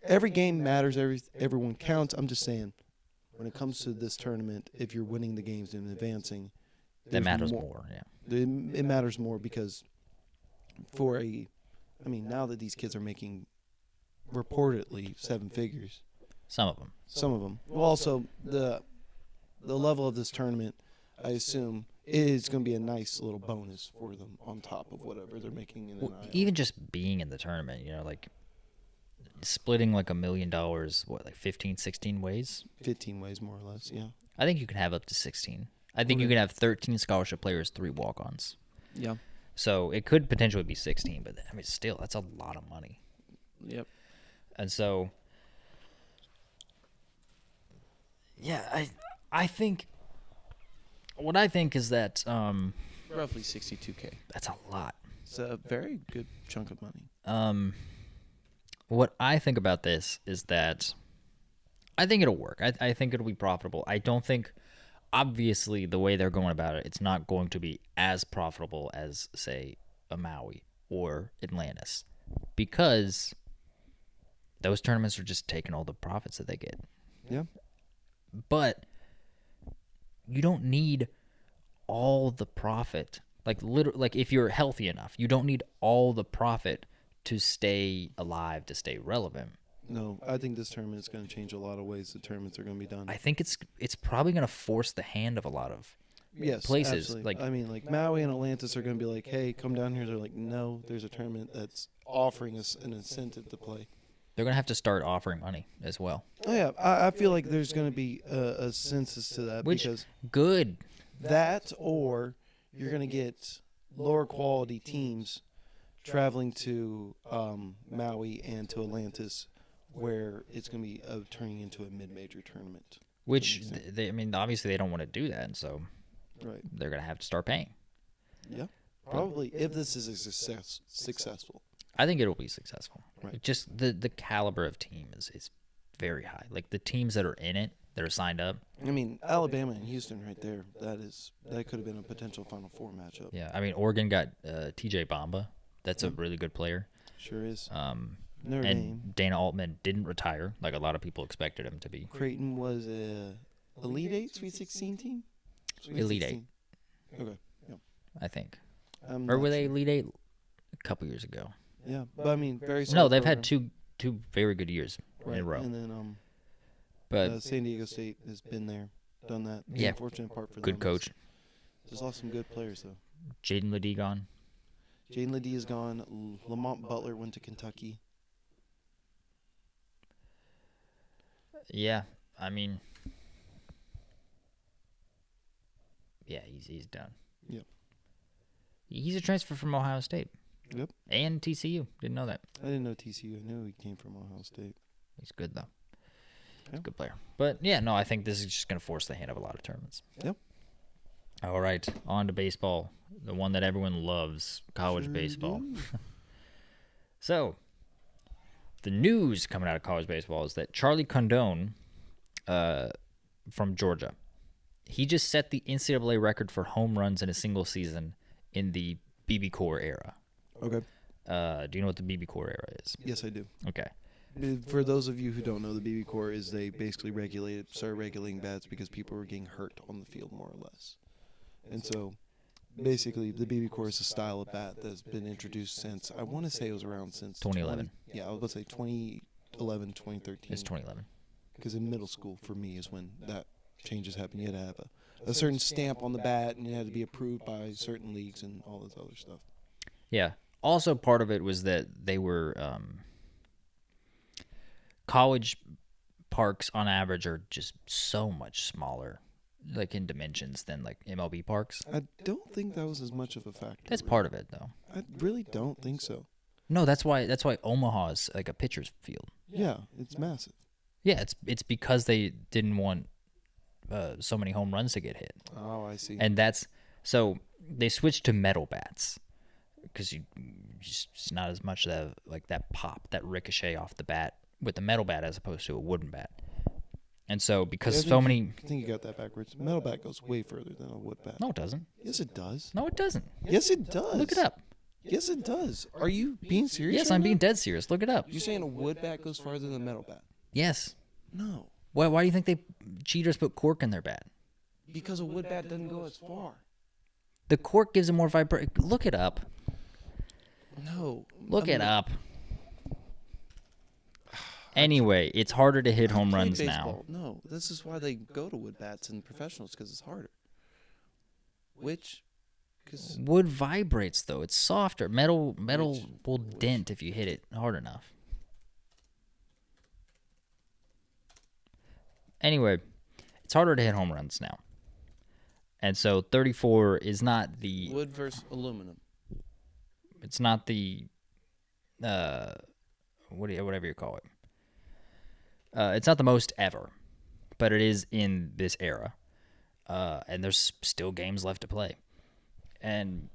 S2: every game matters. Everyone counts. I'm just saying, when it comes to this tournament, if you're winning the games and advancing,
S1: That matters more, yeah.
S2: It matters more, because now that these kids are making reportedly 7 figures.
S1: Some of them.
S2: Some of them. Well, also, the level of this tournament, I assume, is going to be a nice little bonus for them on top of whatever they're making in NIL.
S1: Even just being in the tournament, like splitting like $1 million, what, like 15, 16 ways?
S2: 15 ways, more or less, yeah.
S1: I think you can have up to 16. I think you can have 13 scholarship players, 3 walk-ons.
S2: Yeah.
S1: So it could potentially be 16, but I mean, still, that's a lot of money.
S2: Yep.
S1: And so, yeah, I think, what I think is that,
S2: Roughly $62K.
S1: that's a lot.
S2: It's a very good chunk of money.
S1: What I think about this is that I think it'll work. I think it'll be profitable. I don't think, obviously, the way they're going about it, it's not going to be as profitable as, say, a Maui or Atlantis, because those tournaments are just taking all the profits that they get.
S2: Yeah.
S1: But you don't need all the profit. Like if you're healthy enough, you don't need all the profit to stay alive, to stay relevant.
S2: No, I think this tournament is going to change a lot of ways the tournaments are going to be done.
S1: I think it's probably going to force the hand of a lot of places.
S2: Absolutely. Like Maui and Atlantis are going to be like, hey, come down here. They're like, no, there's a tournament that's offering us an incentive to play.
S1: They're going to have to start offering money as well.
S2: Oh yeah, I feel like there's going to be a census to that
S1: Which,
S2: because
S1: good.
S2: that or you're going to get lower quality teams traveling to Maui and to Atlantis, where it's going to be turning into a mid-major tournament.
S1: Which, I mean, obviously they don't want to do that, and so
S2: Right.
S1: they're going to have to start paying.
S2: Yeah. Probably, if this is successful.
S1: I think it'll be successful.
S2: Right.
S1: Just the caliber of team is very high. Like, the teams that are in it, that are signed up.
S2: I mean, Alabama and Houston right there, that could have been a potential Final Four matchup.
S1: Yeah, I mean, Oregon got TJ Bamba. That's a really good player.
S2: Sure is.
S1: And
S2: Notre Dame.
S1: Dana Altman didn't retire like a lot of people expected him to be.
S2: Creighton was a Elite Eight, Sweet 16 team?
S1: Elite Eight.
S2: Okay. Yeah.
S1: I think.
S2: I'm
S1: Or
S2: not
S1: were they
S2: sure.
S1: Elite Eight a couple years ago?
S2: Yeah, but I mean, very
S1: No,
S2: solid
S1: they've
S2: program.
S1: had two very good years in a row.
S2: And then
S1: But
S2: San Diego State has been there, done that. The
S1: Yeah,
S2: unfortunate part for them
S1: good
S2: is
S1: coach.
S2: just lost some good players though.
S1: Jaden Ledee gone.
S2: Jaden Ledee is gone. Lamont Butler went to Kentucky.
S1: Yeah, I mean, yeah, he's done.
S2: Yep.
S1: He's a transfer from Ohio State.
S2: Yep.
S1: And TCU. Didn't know that.
S2: I didn't know TCU. I knew he came from Ohio State.
S1: He's good though. He's
S2: Yeah.
S1: a good player. But yeah, no, I think this is just gonna force the hand of a lot of tournaments.
S2: Yep.
S1: All right, on to baseball, the one that everyone loves, college
S2: Sure
S1: baseball.
S2: do.
S1: So, the news coming out of college baseball is that Charlie Condon, from Georgia, he just set the NCAA record for home runs in a single season in the BB Core era.
S2: Okay.
S1: Do you know what the BB Core era is?
S2: Yes, I do.
S1: Okay.
S2: For those of you who don't know, the BB Core is they basically started regulating bats because people were getting hurt on the field more or less. And so, basically, the BB Core is a style of bat that's been introduced since, I want to say it was around since
S1: 2011.
S2: Yeah, I was about to say 2011, 2013.
S1: It's 2011.
S2: Because in middle school, for me, is when that changes happened. You had to have a certain stamp on the bat, and it had to be approved by certain leagues and all this other stuff.
S1: Yeah. Also, part of it was that they were college parks on average are just so much smaller, like in dimensions, than like MLB parks.
S2: I don't think that was as much of a factor.
S1: That's
S2: really.
S1: part of it, though.
S2: I really don't think so.
S1: No, that's why Omaha is like a pitcher's field.
S2: Yeah, it's massive.
S1: Yeah, it's because they didn't want so many home runs to get hit,
S2: Oh, I see.
S1: and so they switched to metal bats because it's not as much of like that pop, that ricochet off the bat with the metal bat as opposed to a wooden bat. And so because
S2: I
S1: so
S2: think
S1: many,
S2: I think you got that backwards. Metal bat goes way further than a wood bat.
S1: no, it doesn't.
S2: Yes, it does.
S1: No, it doesn't.
S2: Yes, it does.
S1: Look it up.
S2: Yes, it does. Are you being serious?
S1: Yes,
S2: right
S1: I'm being
S2: now?
S1: dead serious. Look it up.
S2: You're saying a wood bat goes farther than a metal bat?
S1: Yes.
S2: No,
S1: Why do you think cheaters put cork in their bat?
S2: because a wood bat doesn't go as far.
S1: The cork gives it more vibration. Look it up.
S2: No.
S1: Look
S2: I
S1: it
S2: mean,
S1: up. Anyway, it's harder to hit
S2: I
S1: home
S2: played
S1: runs
S2: baseball.
S1: now.
S2: No, this is why they go to wood bats in professionals, because it's harder. Because
S1: Wood vibrates though; it's softer. Metal will dent if you hit it hard enough. Anyway, it's harder to hit home runs now, and so 34 is not the.
S2: wood versus aluminum.
S1: It's not the. Whatever you call it. It's not the most ever, but it is in this era, and there's still games left to play, and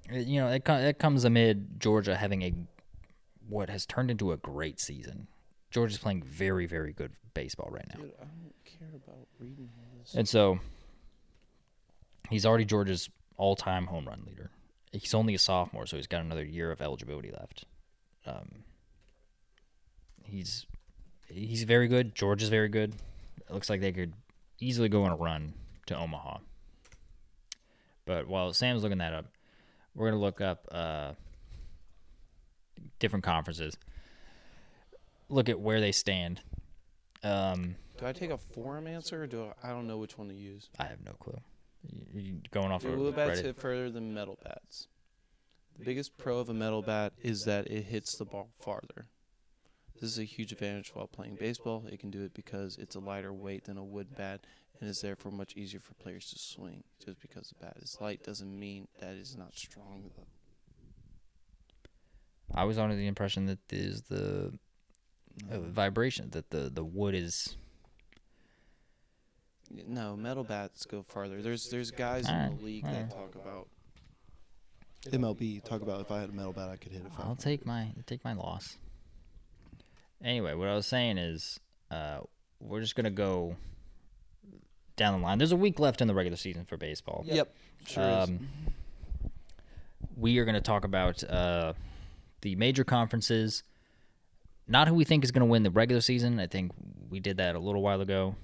S1: it comes amid Georgia having what has turned into a great season. Georgia's playing very, very good baseball right now,
S2: Dude, I don't care about reading all this.
S1: and so he's already Georgia's all-time home run leader. He's only a sophomore, so he's got another year of eligibility left. He's very good. Georgia's very good. It looks like they could easily go on a run to Omaha. But while Sam's looking that up, we're going to look up different conferences. Look at where they stand.
S2: Do I take a forum answer, or I don't know which one to use?
S1: I have no clue. You going off of
S2: Wood bats
S1: Reddit?
S2: hit further than metal bats. The biggest pro of a metal bat is that it hits the ball farther. This is a huge advantage while playing baseball. It can do it because it's a lighter weight than a wood bat, and is therefore much easier for players to swing. Just because the bat is light doesn't mean that it's not strong, though.
S1: I was under the impression that there's the vibration, that the wood is...
S2: No, metal bats go farther. There's guys in the league that talk about MLB. Talk about if I had a metal bat, I could hit it.
S1: I'll take my loss. Anyway, what I was saying is, we're just gonna go down the line. There's a week left in the regular season for baseball.
S2: Yep, sure is.
S1: We are gonna talk about the major conferences. Not who we think is gonna win the regular season. I think we did that a little while ago.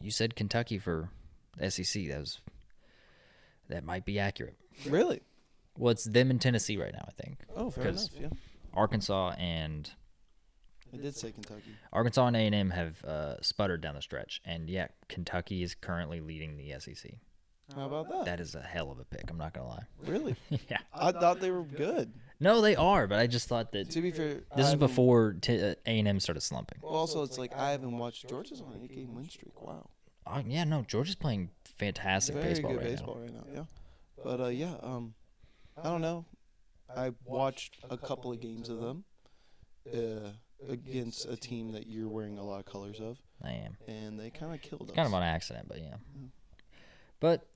S1: You said Kentucky for SEC. That might be accurate.
S2: Really?
S1: Well, it's them in Tennessee right now, I think.
S2: Oh, fair enough. Yeah.
S1: Arkansas and
S2: I did say Kentucky.
S1: Arkansas and A&M have sputtered down the stretch, and yeah, Kentucky is currently leading the SEC.
S2: How about that?
S1: That is a hell of a pick. I'm not gonna lie.
S2: Really?
S1: Yeah.
S2: I thought they were good.
S1: No, they are, but I just thought that
S2: To be fair,
S1: this is before A&M started slumping.
S2: Well, also, it's like I haven't watched Georgia's on an 8-game win streak. Wow.
S1: Yeah, no, Georgia's playing fantastic
S2: Very
S1: baseball
S2: good
S1: right
S2: baseball
S1: now.
S2: right now. Yeah. But yeah, I don't know. I watched a couple of games of them against a team that you're wearing a lot of colors of.
S1: I am.
S2: And they kind of killed us.
S1: Kind of on accident, but yeah. But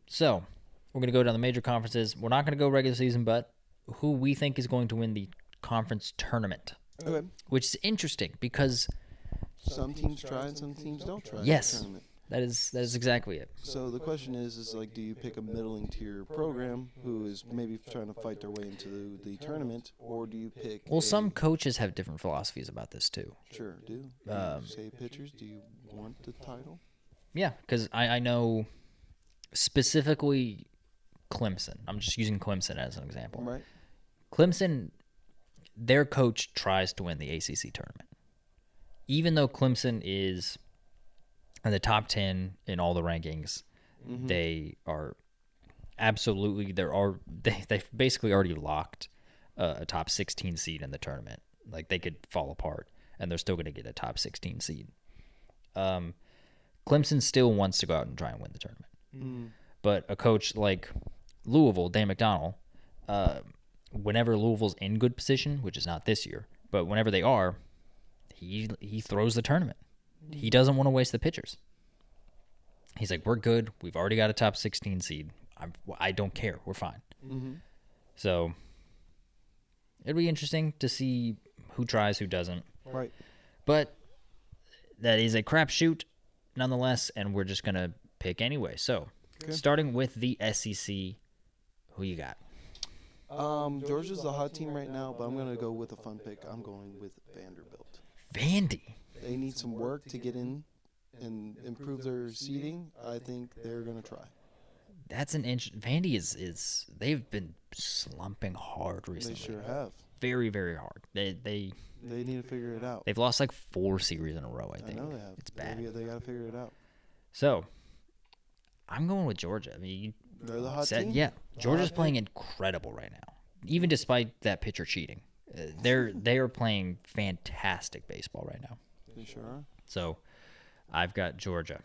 S1: so we're gonna go down the major conferences. We're not gonna go regular season, but who we think is going to win the conference tournament.
S2: Okay.
S1: Which is interesting because
S2: some teams try and some teams don't try.
S1: Yes.
S2: The tournament.
S1: That is exactly it.
S2: So the question is like, do you pick a middling tier program who is maybe trying to fight their way into the tournament, or do you pick?
S1: Well, some coaches have different philosophies about this too.
S2: Sure, do. You say pitchers, do you want the title?
S1: Yeah, because I know specifically Clemson. I'm just using Clemson as an example.
S2: Right.
S1: Clemson, their coach tries to win the ACC tournament, even though Clemson is in the top 10 in all the rankings. Mm-hmm. They are absolutely they've basically already locked a top 16 seed in the tournament. Like, they could fall apart and they're still going to get a top 16 seed. Clemson still wants to go out and try and win the tournament. Mm. But a coach like Louisville, Dan McDonnell, whenever Louisville's in good position, which is not this year, but whenever they are, he throws the tournament. He doesn't want to waste the pitchers. He's like, we're good. We've already got a top 16 seed. I don't care. We're fine. Mm-hmm. So it'll be interesting to see who tries, who doesn't.
S2: Right.
S1: But that is a crapshoot nonetheless, and we're just going to pick anyway. So starting with the SEC, who you got?
S2: Georgia's the hot team right now, but I'm going to go with a fun pick. I'm going with Vanderbilt.
S1: Vandy.
S2: They need some work to get in and improve their seeding. I think they're going to try.
S1: That's an inch. Vandy is they've been slumping hard recently.
S2: They sure have.
S1: Very, very hard. They
S2: need to figure it out.
S1: They've lost like 4 series in a row, I think.
S2: I know they have.
S1: It's bad.
S2: They got to figure it out.
S1: So, I'm going with Georgia. I mean,
S2: they're the hot team?
S1: Yeah. Georgia's playing incredible right now. Even despite that pitcher cheating. They are playing fantastic baseball right now.
S2: They sure are.
S1: So, I've got Georgia.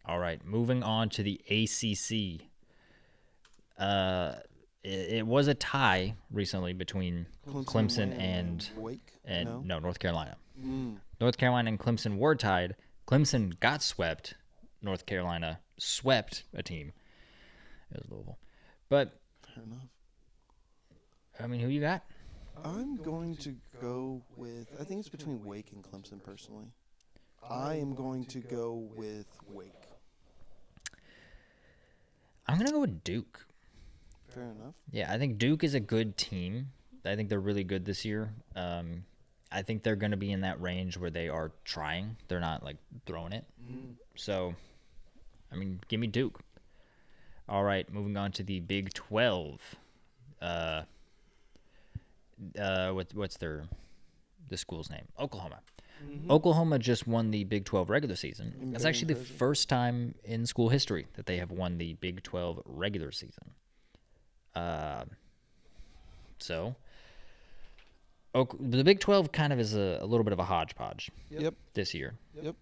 S1: All right, moving on to the ACC. It was a tie recently between Clemson and
S2: Wake?
S1: No, North Carolina.
S2: Mm.
S1: North Carolina and Clemson were tied. Clemson got swept. North Carolina swept a team. It was Louisville. But,
S2: fair enough.
S1: I mean, who you got?
S2: I'm going to go with, I think it's between Wake and Clemson, personally. I am going to go with Wake.
S1: I'm going to go with Duke.
S2: Fair enough.
S1: Yeah, I think Duke is a good team. I think they're really good this year. I think they're going to be in that range where they are trying. They're not, like, throwing it. Mm. So, I mean, give me Duke. All right, moving on to the Big 12. What's the school's name? Oklahoma. Mm-hmm. Oklahoma just won the Big 12 regular season. That's actually the first time in school history that they have won the Big 12 regular season. So The Big 12 kind of is a little bit of a hodgepodge
S2: Yep.
S1: this year.
S2: Yep.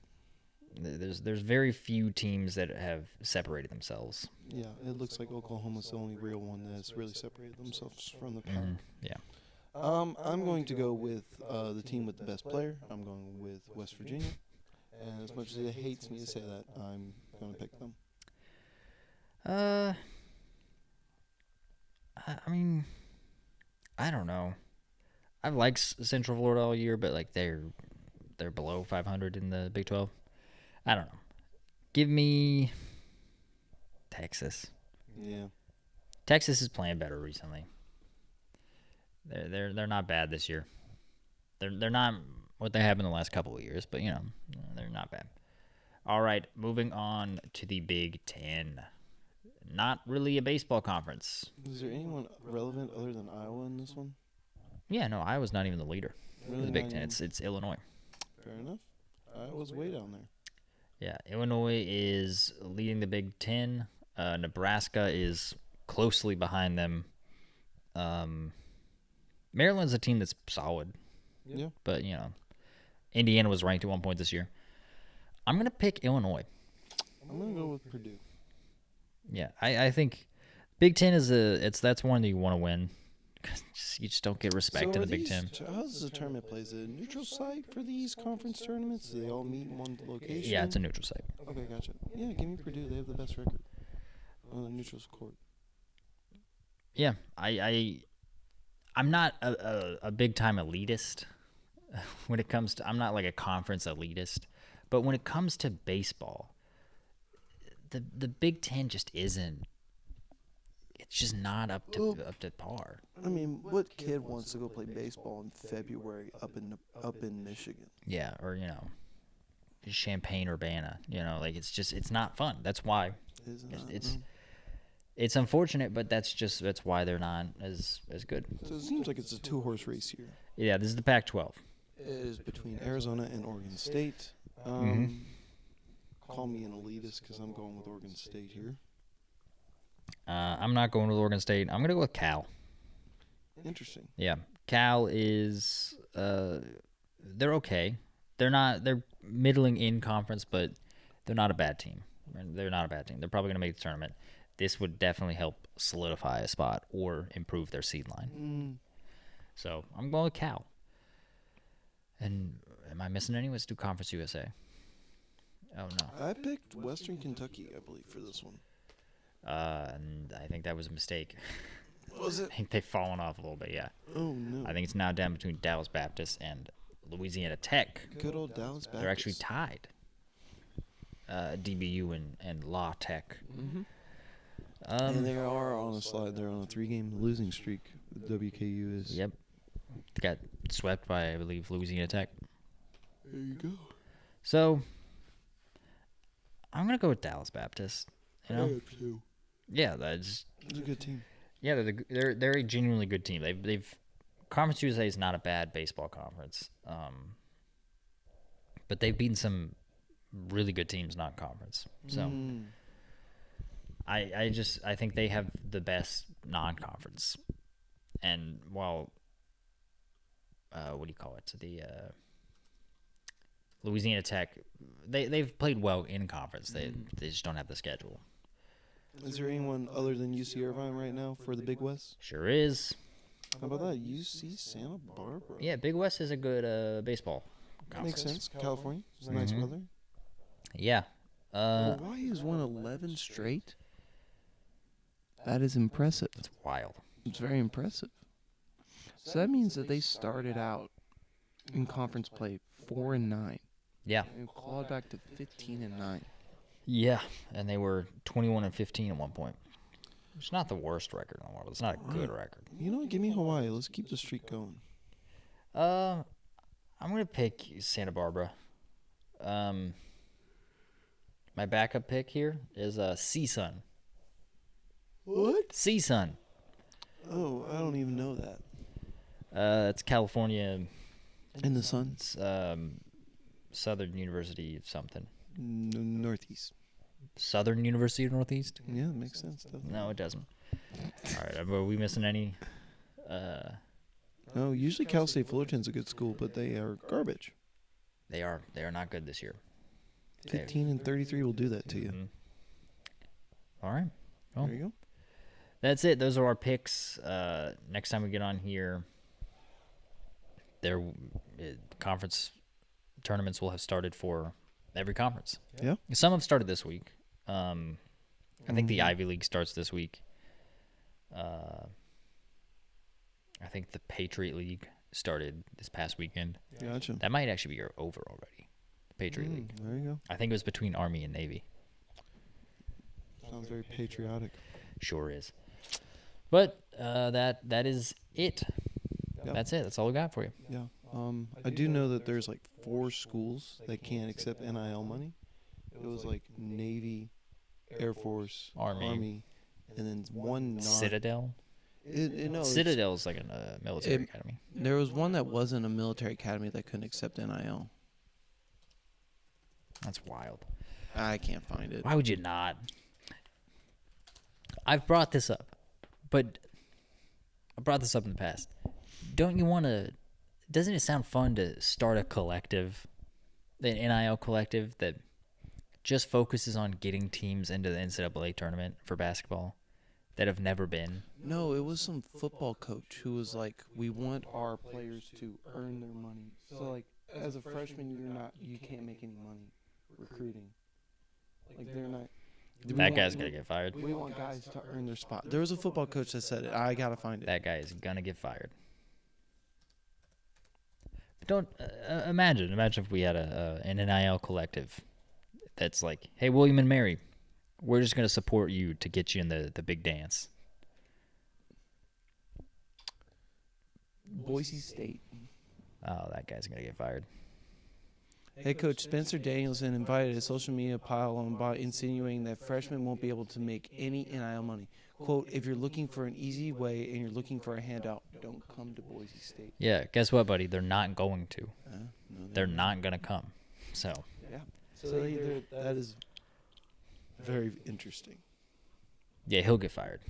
S1: There's very few teams that have separated themselves.
S2: Yeah, it looks like Oklahoma's the only real one that's really separated themselves from the pack.
S1: Yeah.
S2: I'm going to go with the team with the best player. I'm going with West Virginia. And as much as it hates me to say that, I'm going to pick them.
S1: I mean, I don't know. I've liked Central Florida all year, but like they're below 500 in the Big 12. I don't know. Give me Texas.
S2: Yeah.
S1: Texas is playing better recently. They're not bad this year. They're not what they have in the last couple of years, but they're not bad. All right, moving on to the Big 10. Not really a baseball conference.
S2: Is there anyone relevant other than Iowa in this one?
S1: Yeah, no, Iowa's not even the leader
S2: Really
S1: in the Big
S2: not
S1: 10.
S2: even-
S1: It's Illinois.
S2: Fair enough. Iowa's way down there.
S1: Yeah, Illinois is leading the Big 10. Nebraska is closely behind them. Maryland's a team that's solid,
S2: Yeah.
S1: but Indiana was ranked at one point this year. I'm gonna pick Illinois.
S2: I'm going to go with Purdue.
S1: Yeah, I think Big 10 that's one that you want to win. 'Cause you just don't get respect in the Big 10.
S2: How does the tournament play? Is it a neutral site for these conference tournaments? Do they all meet in one location?
S1: Yeah, it's a neutral site.
S2: Okay, gotcha. Yeah, give me Purdue. They have the best record on the neutral court.
S1: Yeah, I'm not a big time elitist when it comes to. I'm not like a conference elitist, but when it comes to baseball, the Big 10 just isn't. It's just not up to par.
S2: I mean, what kid wants to go play baseball in February up in Michigan?
S1: Yeah, or Champaign Urbana. Like it's not fun. That's why it's unfortunate, but that's why they're not as good.
S2: So it seems like it's a two-horse race here.
S1: Yeah, this is the Pac-12.
S2: It is between Arizona and Oregon State. Call me an elitist because I'm going with Oregon State here.
S1: I'm not going with Oregon State. I'm gonna go with Cal.
S2: Interesting.
S1: Yeah, Cal is they're okay. They're middling in conference, but they're not a bad team. They're not a bad team. They're probably gonna make the tournament. This would definitely help solidify a spot or improve their seed line. So I'm going with Cal. And am I missing any? Let's do Conference USA. Oh no.
S2: I picked Western Kentucky, I believe, for this one.
S1: And I think that was a mistake.
S2: Was it?
S1: I think they've fallen off a little bit, yeah.
S2: Oh, no.
S1: I think it's now down between Dallas Baptist and Louisiana Tech.
S2: Good old Dallas Baptist.
S1: They're actually tied. DBU and La Tech.
S2: And they are on a slide. They're on a 3-game losing streak. WKU is.
S1: Yep. They got swept by, I believe, Louisiana Tech.
S2: There you go.
S1: So, I'm going to go with Dallas Baptist. Yeah,
S2: It's a good team.
S1: Yeah, they're a genuinely good team. They've Conference USA is not a bad baseball conference, but they've beaten some really good teams non-conference. So I think they have the best non-conference. And while what do you call it? The Louisiana Tech, they've played well in conference. They just don't have the schedule.
S2: Is there anyone other than UC Irvine right now for the Big West?
S1: Sure is.
S2: How about that? UC Santa Barbara.
S1: Yeah, Big West is a good baseball conference.
S2: Makes sense. California. It's nice weather.
S1: Yeah.
S2: Hawaii has won 11 straight. That is impressive.
S1: It's wild.
S2: It's very impressive. So that means that they started out in conference play 4-9
S1: Yeah.
S2: and clawed back to 15-9.
S1: Yeah, and they were 21-15 at one point. It's not the worst record in the world. It's not a good record.
S2: You know what? Give me Hawaii. Let's keep the streak going.
S1: I'm gonna pick Santa Barbara. My backup pick here is CSUN.
S2: What?
S1: CSUN.
S2: Oh, I don't even know that.
S1: It's California.
S2: In the sun?
S1: It's Southern University of something.
S2: Northeast.
S1: Southern University of Northeast?
S2: Yeah, it makes sense, doesn't it?
S1: No, it doesn't. All right, are we missing any?
S2: No, usually Cal State Fullerton's a good school, but they are garbage.
S1: They are not good this year.
S2: 15-33 will do that to you.
S1: Mhm. All right. Well,
S2: There you go.
S1: that's it. Those are our picks. Next time we get on here, conference tournaments will have started for every conference.
S2: Yeah.
S1: Some have started this week. I think the Ivy League starts this week. I think the Patriot League started this past weekend.
S2: Gotcha.
S1: That might actually be over already. The Patriot League.
S2: There you go.
S1: I think it was between Army and Navy.
S2: Sounds very patriotic.
S1: Sure is. But that is it.
S2: Yeah.
S1: That's it. That's all we got for you.
S2: Yeah. I do know that there's like 4 schools that can't accept NIL money. It was like Navy, Air Force,
S1: Army.
S2: and then one non.
S1: Citadel.
S2: No,
S1: Citadel is like a military academy.
S3: There was one that wasn't a military academy that couldn't accept NIL.
S1: That's wild.
S3: I can't find it.
S1: Why would you not? I've brought this up, but I brought this up in the past. Don't you want to? Doesn't it sound fun to start a collective, an NIL collective that just focuses on getting teams into the NCAA tournament for basketball that have never been?
S3: No, it was some football coach who was like, "We want our players to earn their money." So, like, as a freshman, you can't make any money recruiting. Like, they're not.
S1: That guy's gonna get fired.
S3: We want guys to earn their spot. There was a football coach that said it. I gotta find it.
S1: That guy is gonna get fired. But don't imagine if we had an NIL collective that's like, hey, William and Mary, we're just gonna support you to get you in the big dance.
S3: Boise State.
S1: Oh, that guy's gonna get fired.
S3: Head coach Spencer Danielson invited a social media pile on by insinuating that freshmen won't be able to make any NIL money. Quote, if you're looking for an easy way and you're looking for a handout, don't come to Boise State.
S1: Yeah, guess what, buddy? They're not going to.
S3: No,
S1: They're not gonna come. So
S3: Yeah.
S2: So that is very interesting.
S1: yeah, he'll get fired.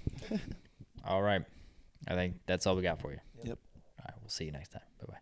S1: All right. I think that's all we got for you.
S2: Yep.
S1: All right, we'll see you next time. Bye-bye.